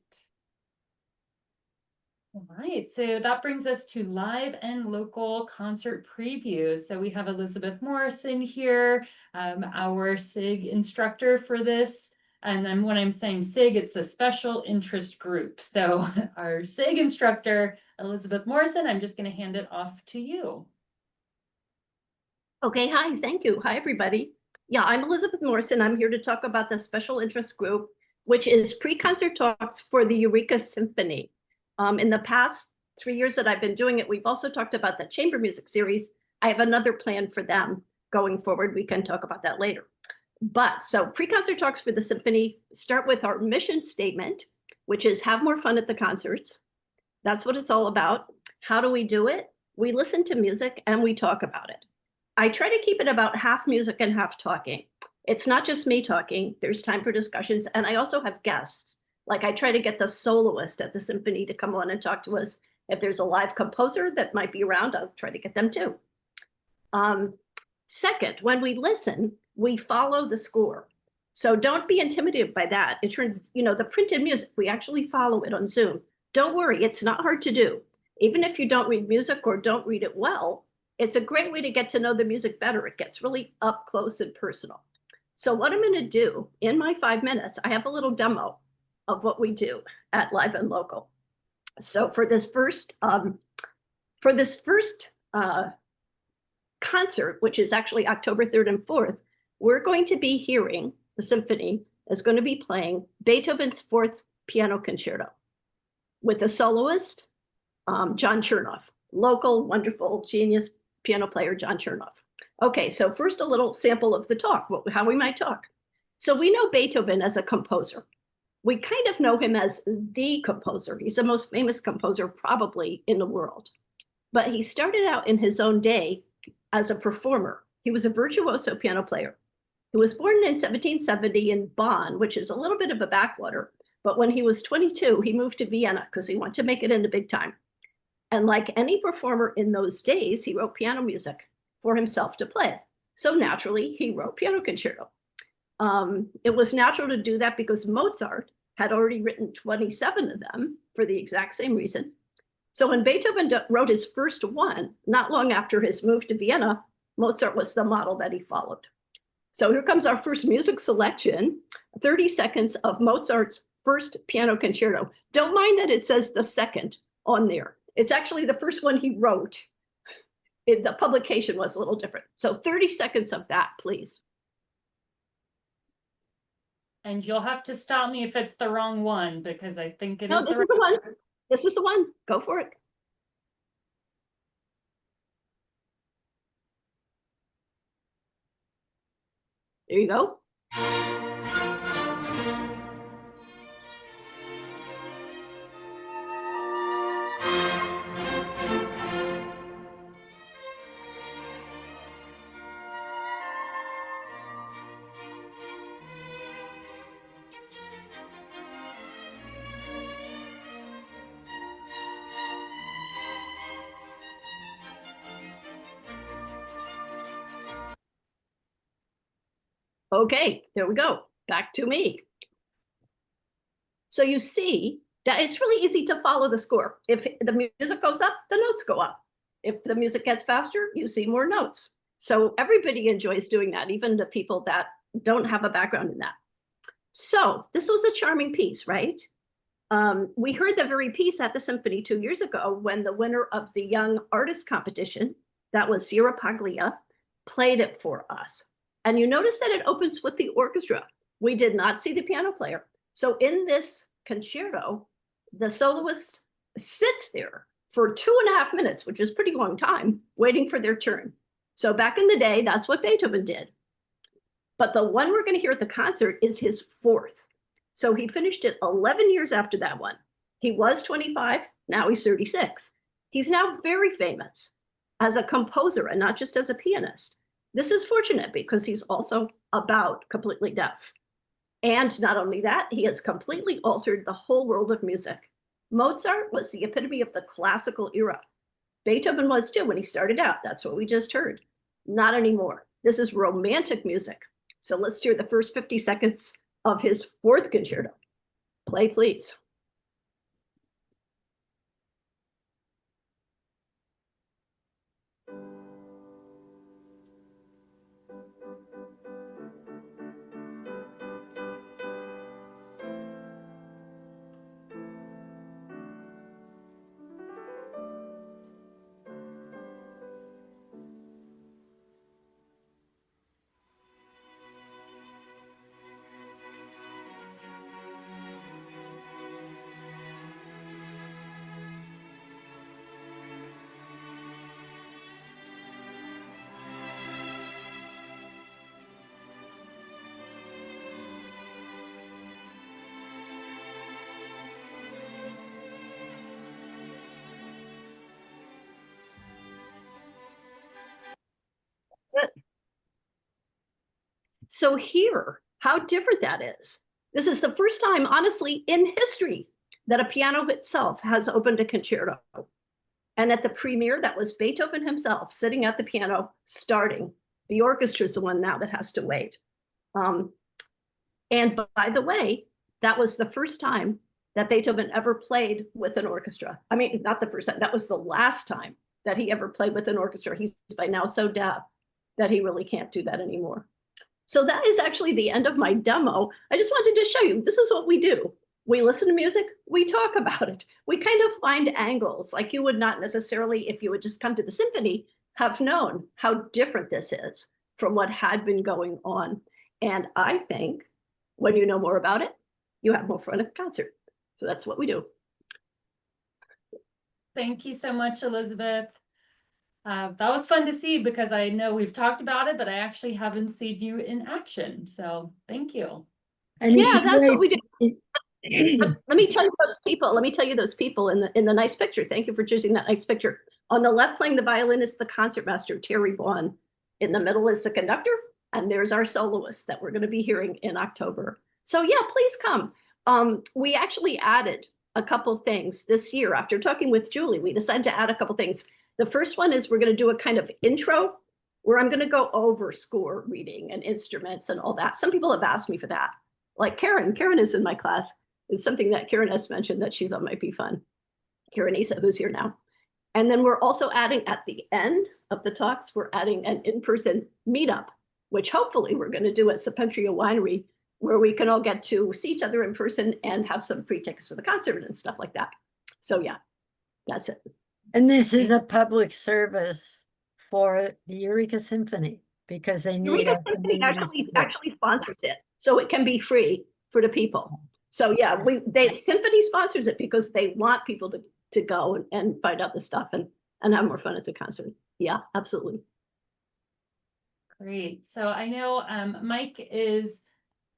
All right, so that brings us to live and local concert previews. So we have Elizabeth Morrison here, our SIG instructor for this And then when I'm saying SIG, it's a special interest group. So our SIG instructor, Elizabeth Morrison, I'm just going to hand it off to you. Okay, hi, thank you. Hi, everybody. Yeah, I'm Elizabeth Morrison. I'm here to talk about the special interest group, which is pre-concert talks for the Eureka Symphony. In the past 3 years that I've been doing it, we've also talked about the chamber music series. I have another plan for them going forward. We can talk about that later. But so pre-concert talks for the symphony start with our mission statement, which is have more fun at the concerts. That's what it's all about. How do we do it? We listen to music and we talk about it. I try to keep it about half music and half talking. It's not just me talking. There's time for discussions. And I also have guests. Like I try to get the soloist at the symphony to come on and talk to us. If there's a live composer that might be around, I'll try to get them too. Second, when we listen, we follow the score. So don't be intimidated by that. It turns, the printed music, we actually follow it on Zoom. Don't worry, it's not hard to do. Even if you don't read music or don't read it well, it's a great way to get to know the music better. It gets really up close and personal. So what I'm going to do in my 5 minutes, I have a little demo of what we do at Live and Local. So for this first concert, which is actually October 3rd and 4th, we're going to be hearing, the symphony is going to be playing Beethoven's 4th Piano Concerto with the soloist, John Chernoff, local, wonderful, genius piano player, John Chernoff. Okay, so first a little sample of the talk, how we might talk. So we know Beethoven as a composer. We kind of know him as the composer. He's the most famous composer probably in the world. But he started out in his own day as a performer. He was a virtuoso piano player. He was born in 1770 in Bonn, which is a little bit of a backwater. But when he was 22, he moved to Vienna because he wanted to make it into big time. And like any performer in those days, he wrote piano music for himself to play. So naturally, he wrote piano concerto. It was natural to do that because Mozart had already written 27 of them for the exact same reason. So when Beethoven wrote his first one, not long after his move to Vienna, Mozart was the model that he followed. So here comes our first music selection, 30 seconds of Mozart's first piano concerto. Don't mind that it says the second on there. It's actually the first one he wrote. The publication was a little different. So 30 seconds of that, please. And you'll have to stop me if it's the wrong one, because I think it is. No, this is the one. This is the one. Go for it. There you go. Okay, there we go. Back to me. So you see that it's really easy to follow the score. If the music goes up, the notes go up. If the music gets faster, you see more notes. So everybody enjoys doing that, even the people that don't have a background in that. So this was a charming piece, right? We heard the very piece at the symphony 2 years ago when the winner of the Young Artist Competition, that was Sierra Paglia, played it for us. And you notice that it opens with the orchestra. We did not see the piano player. So in this concerto, the soloist sits there for 2.5 minutes, which is a pretty long time, waiting for their turn. So back in the day, that's what Beethoven did. But the one we're going to hear at the concert is his 4th. So he finished it 11 years after that one. He was 25, now he's 36. He's now very famous as a composer and not just as a pianist. This is fortunate because he's also about completely deaf. And not only that, he has completely altered the whole world of music. Mozart was the epitome of the classical era. Beethoven was too when he started out. That's what we just heard. Not anymore. This is romantic music. So let's hear the first 50 seconds of his 4th concerto. Play, please. So here, how different that is. This is the first time, honestly, in history that a piano itself has opened a concerto. And at the premiere, that was Beethoven himself sitting at the piano, starting. The orchestra is the one now that has to wait. And by the way, that was the first time that Beethoven ever played with an orchestra. I mean, not the first time, that was the last time that he ever played with an orchestra. He's by now so deaf that he really can't do that anymore. So that is actually the end of my demo. I just wanted to show you, this is what we do. We listen to music, we talk about it. We kind of find angles, like you would not necessarily, if you would just come to the symphony, have known how different this is from what had been going on. And I think when you know more about it, you have more fun at the concert. So that's what we do. Thank you so much, Elizabeth. That was fun to see because I know we've talked about it, but I actually haven't seen you in action. So thank you. And Yeah, that's what we do. do. Let me tell you those people. Let me tell you those people in the nice picture. Thank you for choosing that nice picture. On the left, playing the violin is the concertmaster, Terry Vaughan. In the middle is the conductor, and there's our soloist that we're going to be hearing in October. So yeah, please come. We actually added a couple things this year. After talking with Julie, we decided to add a couple things. The first one is we're going to do a kind of intro where I'm going to go over score reading and instruments and all that. Some people have asked me for that. Like Karen is in my class. It's something that Karen has mentioned that she thought might be fun. Karen Isa, who's here now. And then we're also adding at the end of the talks, we're adding an in-person meetup, which hopefully we're going to do at Sepentria Winery, where we can all get to see each other in person and have some free tickets to the concert and stuff like that. So yeah, that's it. And this is a public service for the Eureka Symphony because they need Eureka our Symphony community support. actually sponsors it, so it can be free for the people. So yeah, Symphony sponsors it because they want people to go and find out the stuff and have more fun at the concert. Yeah, absolutely. Great. So I know Mike is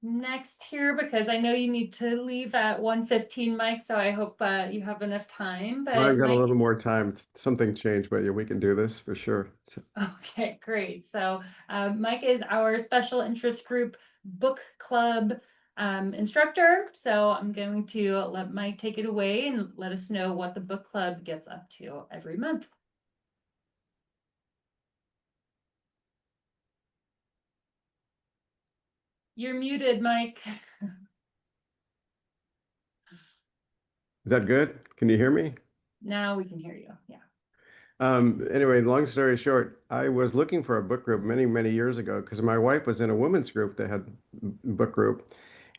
next here because I know you need to leave at 1:15, Mike. So I hope you have enough time. But I've got Mike... a little more time. Something changed, but yeah, we can do this for sure. Okay, great. So Mike is our special interest group book club instructor. So I'm going to let Mike take it away and let us know what the book club gets up to every month. You're muted, Mike. Is that good? Can you hear me? Now we can hear you. Yeah. Anyway, long story short, I was looking for a book group many, many years ago because my wife was in a women's group that had book group.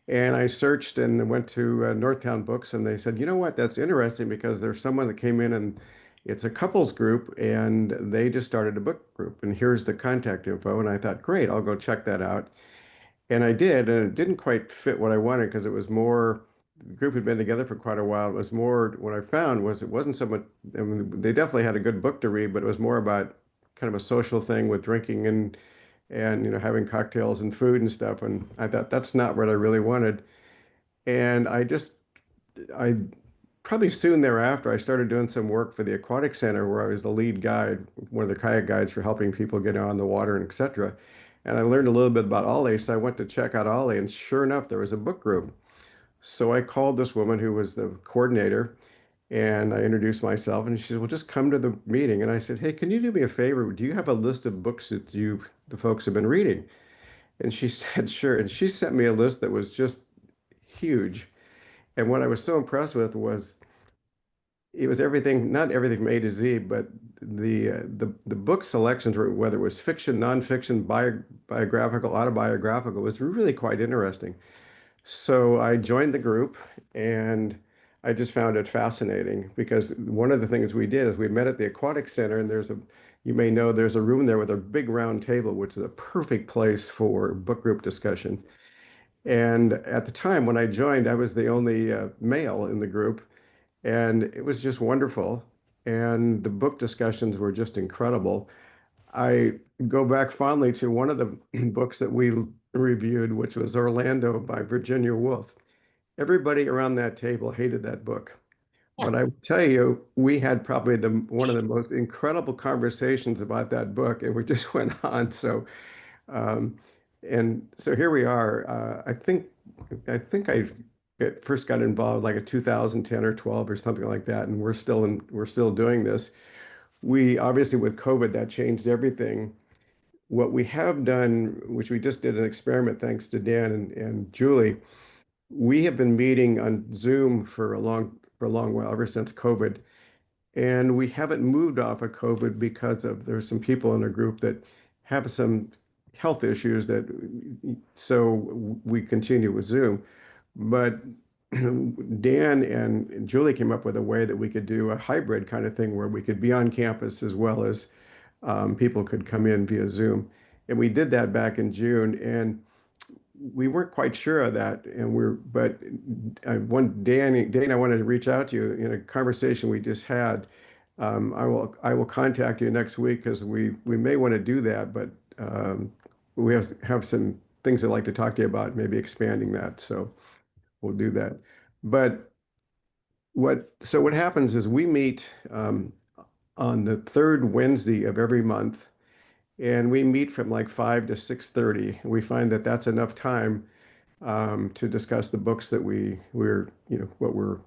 And I searched and went to Northtown Books, and they said, you know what, that's interesting because there's someone that came in and it's a couples group and they just started a book group and here's the contact info. And I thought, great, I'll go check that out. And I did, and it didn't quite fit what I wanted because it was more, the group had been together for quite a while. It was more, what I found was it wasn't so much, I mean, they definitely had a good book to read, but it was more about kind of a social thing with drinking and you know, having cocktails and food and stuff. And I thought that's not what I really wanted. And I probably soon thereafter, I started doing some work for the Aquatic Center where I was the lead guide, one of the kayak guides for helping people get on the water and etc. And I learned a little bit about OLLI, so I went to check out OLLI, and sure enough, there was a book group. So I called this woman who was the coordinator, and I introduced myself, and she said, well, just come to the meeting. And I said, hey, can you do me a favor? Do you have a list of books that the folks have been reading? And she said, sure. And she sent me a list that was just huge. And what I was so impressed with was it was everything, not everything from A to Z, but the book selections were, whether it was fiction, nonfiction, biographical, autobiographical, was really quite interesting. So I joined the group and I just found it fascinating because one of the things we did is we met at the Aquatic Center, and you may know there's a room there with a big round table, which is a perfect place for book group discussion. And at the time when I joined, I was the only male in the group, and it was just wonderful. And the book discussions were just incredible. I go back fondly to one of the books that we reviewed, which was Orlando by Virginia Woolf. Everybody around that table hated that book. Yeah. But I will tell you, we had probably one of the most incredible conversations about that book, and we just went on. So And so here we are. I think first got involved like in 2010 or 12 or something like that, and we're still doing this. We obviously with COVID that changed everything. What we have done, which we just did an experiment thanks to Dan and Julie, we have been meeting on Zoom for a long while, ever since COVID. And we haven't moved off of COVID because there's some people in the group that have some health issues so we continue with Zoom. But Dan and Julie came up with a way that we could do a hybrid kind of thing where we could be on campus as well as people could come in via Zoom. And we did that back in June, and we weren't quite sure of that. But Dane, I wanted to reach out to you in a conversation we just had. I will contact you next week because we may want to do that, but we have some things I'd like to talk to you about, maybe expanding that. So we'll do that. But what happens is we meet on the third Wednesday of every month, and we meet from like 5 to 6:30. We find that that's enough time to discuss the books that what we're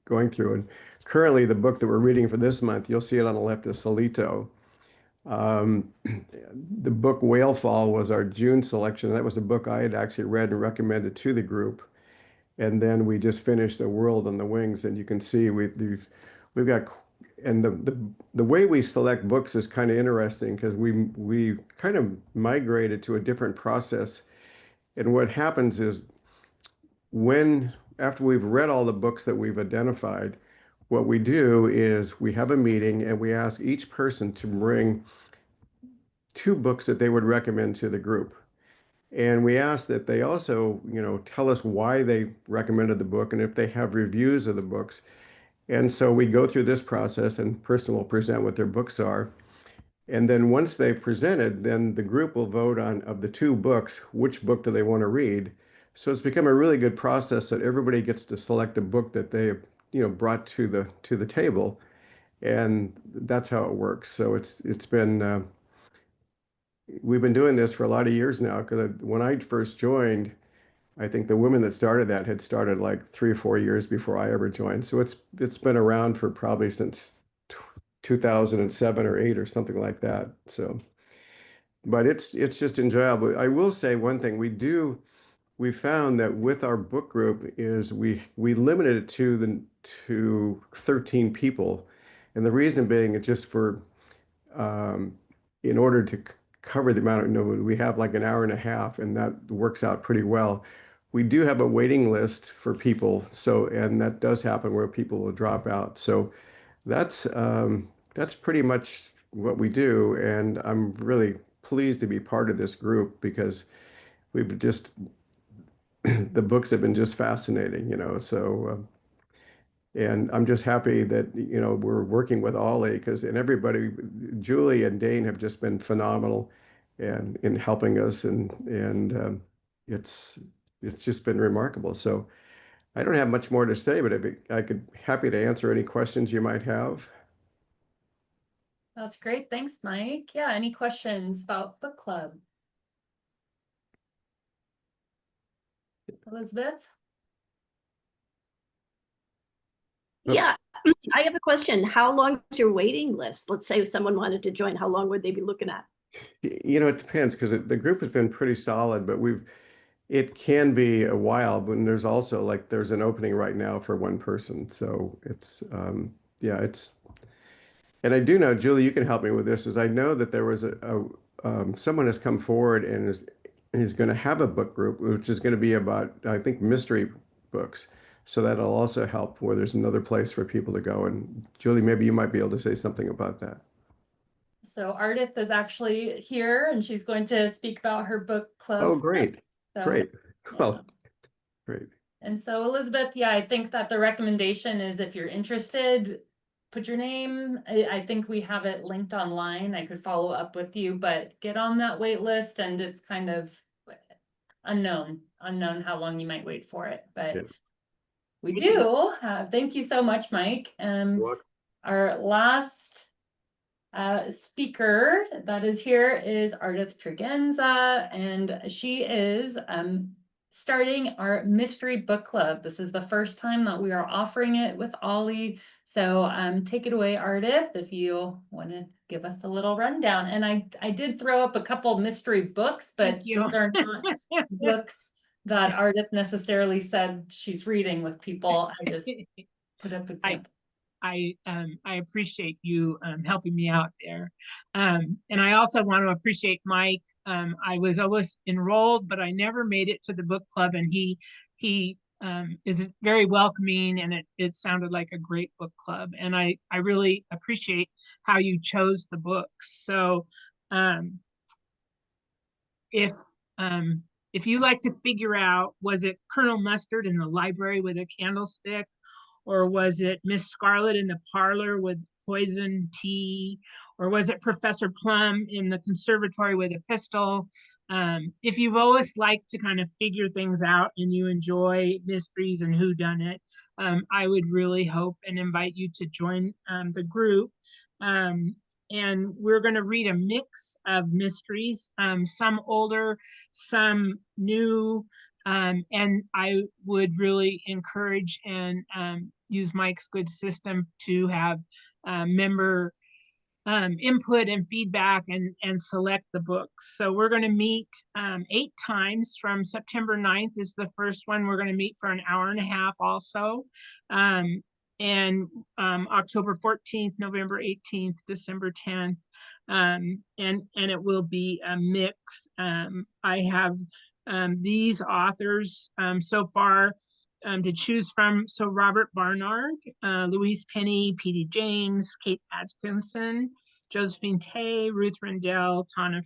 going through. And currently, the book that we're reading for this month, you'll see it on the left, is Solito. The book Whale Fall was our June selection. That was a book I had actually read and recommended to the group. And then we just finished The World on the Wings, and you can see we've got, and the way we select books is kind of interesting because we kind of migrated to a different process. And what happens is after we've read all the books that we've identified, what we do is we have a meeting and we ask each person to bring 2 books that they would recommend to the group. And we ask that they also, tell us why they recommended the book and if they have reviews of the books. And so we go through this process, and a person will present what their books are. And then once they've presented, then the group will vote on, of the 2 books, which book do they want to read. So it's become a really good process that everybody gets to select a book that they brought to the table. And that's how it works. So it's been we've been doing this for a lot of years now, because when I first joined, I think the women that started that had started like 3 or 4 years before I ever joined. So it's been around for probably since 2007 or 8 or something like that. So, but it's just enjoyable. I will say one thing: we found that with our book group is we limited it to 13 people, and the reason being it's just for in order to cover the amount of, we have like an hour and a half, and that works out pretty well. We do have a waiting list for people, and that does happen where people will drop out. So that's pretty much what we do, and I'm really pleased to be part of this group because we've just the books have been just fascinating, so and I'm just happy that we're working with OLLI and everybody, Julie and Dane have just been phenomenal and in helping us, and it's just been remarkable. So I don't have much more to say, but I could happy to answer any questions you might have. That's great. Thanks, Mike. Yeah, any questions about book club? Elizabeth? Yeah, I have a question. How long is your waiting list? Let's say if someone wanted to join, how long would they be looking at? It depends, because the group has been pretty solid, but it can be a while. But there's also there's an opening right now for one person, so it's and I do know, Julie, you can help me with this, is I know that there was someone has come forward and is going to have a book group, which is going to be about, I think, mystery books. So that'll also help where there's another place for people to go. And Julie, maybe you might be able to say something about that. So Ardith is actually here, and she's going to speak about her book club. Oh, great. So, Great. yeah. Well, great. And so Elizabeth, yeah, I think that the recommendation is if you're interested, put your name. I think we have it linked online. I could follow up with you, but get on that wait list, and it's kind of unknown how long you might wait for it. But Yeah. we do. Thank you so much, Mike. You're welcome. Our last speaker that is here is Ardith Tregenza, and she is starting our mystery book club. This is the first time that we are offering it with OLLI. So take it away, Ardith, if you want to give us a little rundown. And I did throw up a couple mystery books, but Thank you. those are not books that Ardith necessarily said she's reading with people. I just put up examples. I appreciate you helping me out there. And I also want to appreciate Mike. I was always enrolled, but I never made it to the book club, and he is very welcoming, and it sounded like a great book club. And I really appreciate how you chose the books. So if you like to figure out, was it Colonel Mustard in the library with a candlestick? Or was it Miss Scarlet in the parlor with poison tea? Or was it Professor Plum in the conservatory with a pistol? If you've always liked to kind of figure things out and you enjoy mysteries and whodunit, I would really hope and invite you to join the group. And we're going to read a mix of mysteries, some older, some new, and I would really encourage and use Mike's good system to have member input and feedback and select the books. So we're going to meet 8 times. From September 9th is the first one. We're going to meet for an hour and a half also. And October 14th, November 18th, December 10th. And it will be a mix. I have these authors so far to choose from. So Robert Barnard, Louise Penny, P.D. James, Kate Atkinson, Josephine Tay, Ruth Rendell, Tana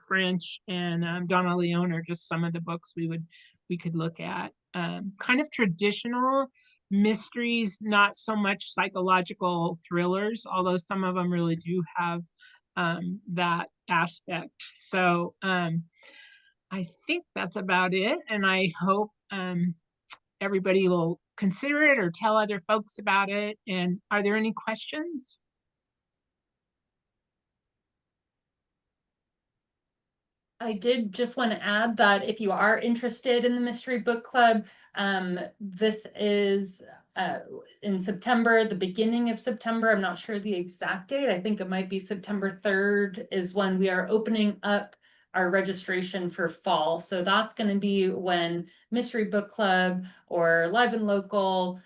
French, and Donna Leone are just some of the books we could look at. Kind of traditional mysteries, not so much psychological thrillers, although some of them really do have that aspect. So I think that's about it, and I hope everybody will consider it or tell other folks about it. And are there any questions? I did just want to add that if you are interested in the Mystery Book Club, this is in September, the beginning of September. I'm not sure the exact date. I think it might be September 3rd is when we are opening up our registration for fall. So that's going to be when Mystery Book Club or Live and Local,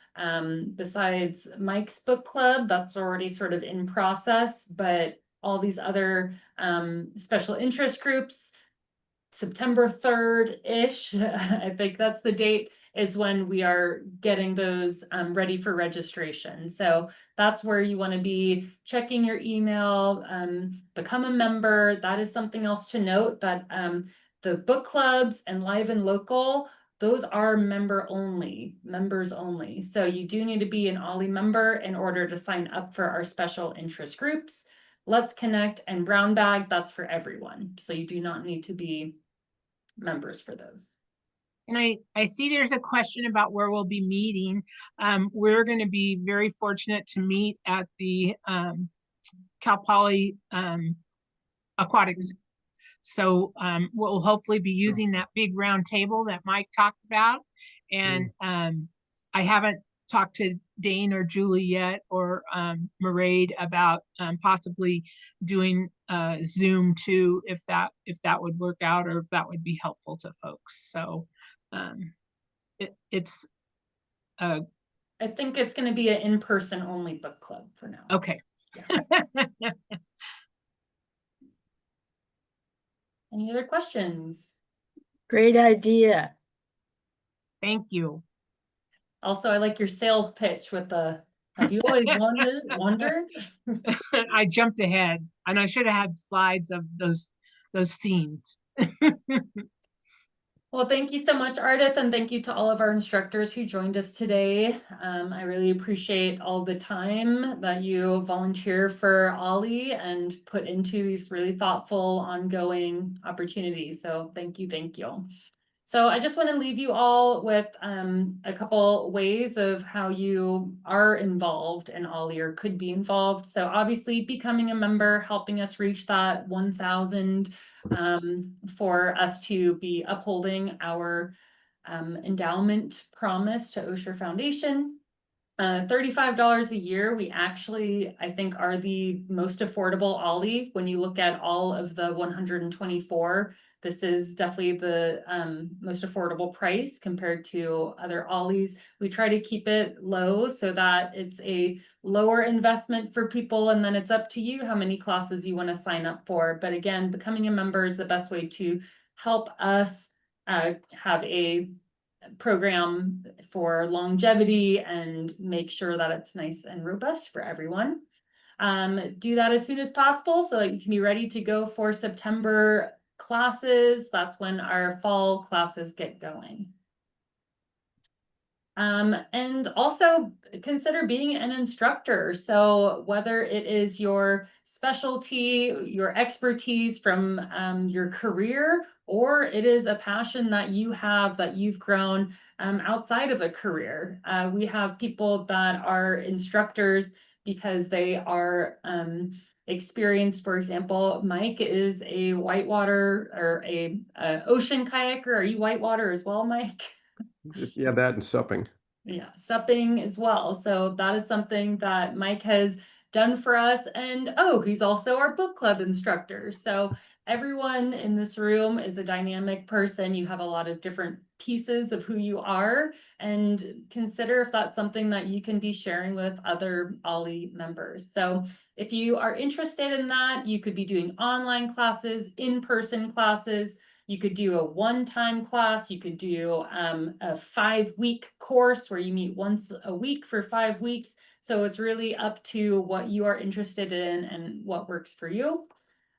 besides Mike's book club, that's already sort of in process, but all these other special interest groups, September 3rd-ish, I think that's the date, is when we are getting those ready for registration. So that's where you want to be checking your email, become a member. That is something else to note, that the book clubs and Live and Local, those are members only. So you do need to be an OLLI member in order to sign up for our special interest groups. Let's Connect and Brown Bag, that's for everyone. So you do not need to be members for those. And I see there's a question about where we'll be meeting. We're going to be very fortunate to meet at the Cal Poly Aquatics. So we'll hopefully be using that big round table that Mike talked about. And I haven't talked to Dane or Julie yet, or Mairead, about possibly doing Zoom too, if that would work out, or if that would be helpful to folks. So it's I think it's going to be an in-person only book club for now. Okay. Yeah. Any other questions? Great idea. Thank you. Also, I like your sales pitch with the, have you always wondered? I jumped ahead, and I should have had slides of those scenes. Well, thank you so much, Ardith, and thank you to all of our instructors who joined us today. I really appreciate all the time that you volunteer for OLLI and put into these really thoughtful, ongoing opportunities. So thank you, thank you. So I just want to leave you all with a couple ways of how you are involved in OLLI or could be involved. So obviously becoming a member, helping us reach that 1,000 for us to be upholding our endowment promise to Osher Foundation. $35 a year, we actually, I think, are the most affordable OLLI. When you look at all of the 124, this is definitely the most affordable price compared to other OLLIs. We try to keep it low so that it's a lower investment for people, and then it's up to you how many classes you want to sign up for. But again, becoming a member is the best way to help us have a program for longevity and make sure that it's nice and robust for everyone. Do that as soon as possible so that you can be ready to go for September classes. That's when our fall classes get going. And also consider being an instructor. So whether it is your specialty, your expertise from your career, or it is a passion that you have that you've grown outside of a career. We have people that are instructors because they are experienced. For example, Mike is a whitewater or a ocean kayaker. Are you whitewater as well, Mike? Yeah, that and supping. Yeah, supping as well. So that is something that Mike has done for us. And oh, he's also our book club instructor. So everyone in this room is a dynamic person. You have a lot of different pieces of who you are, and consider if that's something that you can be sharing with other OLLI members. So if you are interested in that, you could be doing online classes, in-person classes. You could do a one-time class. You could do a 5-week course where you meet once a week for 5 weeks. So it's really up to what you are interested in and what works for you.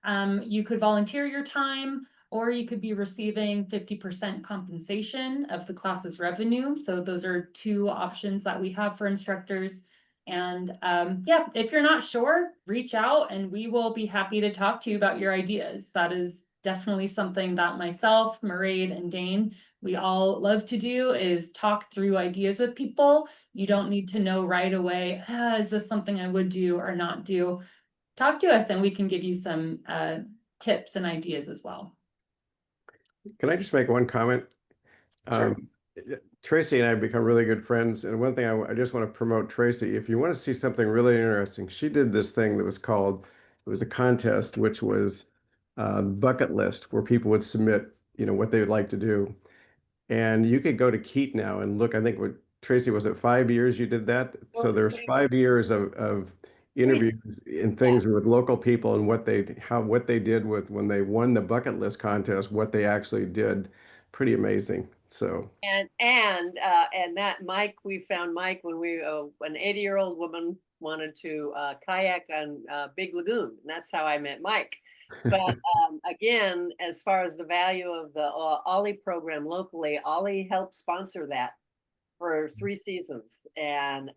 You could volunteer your time, or you could be receiving 50% compensation of the class's revenue. So those are 2 options that we have for instructors. And yeah, if you're not sure, reach out and we will be happy to talk to you about your ideas. That is definitely something that myself, Mairead, and Dane, we all love to do, is talk through ideas with people. You don't need to know right away, is this something I would do or not do? Talk to us and we can give you some tips and ideas as well. Can I just make one comment? Sure. Tracy and I have become really good friends. And one thing I just want to promote Tracy, if you want to see something really interesting, she did this thing that was called, it was a contest, which was bucket list, where people would submit, what they would like to do. And you could go to Keat now and look, I think what Tracy, was it 5 years you did that? So there's 5 years of interviews and things with local people and what they did with when they won the bucket list contest, what they actually did. Pretty amazing. So and that Mike, we found Mike when we an 80-year-old woman wanted to kayak on Big Lagoon, and that's how I met Mike. But again, as far as the value of the OLLI program locally, OLLI helped sponsor that for 3 seasons, and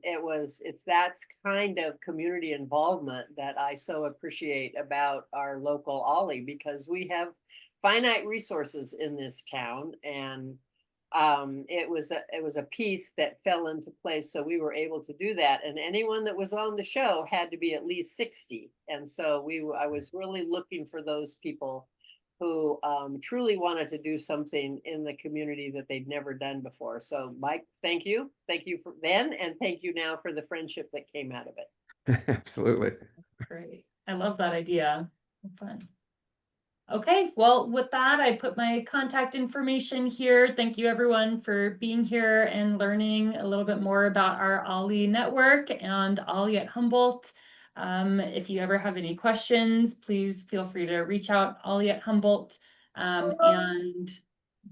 it's that kind of community involvement that I so appreciate about our local OLLI, because we have finite resources in this town, and it was a piece that fell into place, so we were able to do that. And anyone that was on the show had to be at least 60, and so I was really looking for those people who truly wanted to do something in the community that they'd never done before. So Mike, thank you for then, and thank you now for the friendship that came out of it. absolutely. Great. I love that idea. Fun. Okay, well, with that, I put my contact information here. Thank you everyone for being here and learning a little bit more about our OLLI network and OLLI at Humboldt. If you ever have any questions, please feel free to reach out, OLLI at Humboldt. And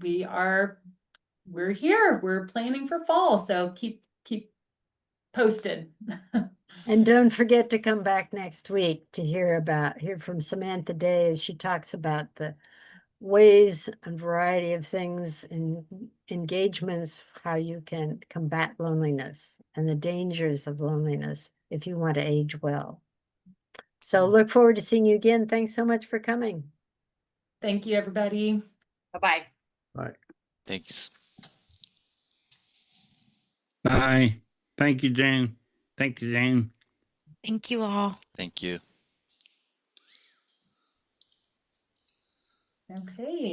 we're here, we're planning for fall, so keep posted. And don't forget to come back next week to hear from Samantha Day as she talks about the ways and variety of things and engagements, how you can combat loneliness and the dangers of loneliness if you want to age well. So look forward to seeing you again. Thanks so much for coming. Thank you, everybody. Bye-bye. Bye. Thanks. Bye. Thank you, Jane. Thank you, Jane. Thank you all. Thank you. Okay.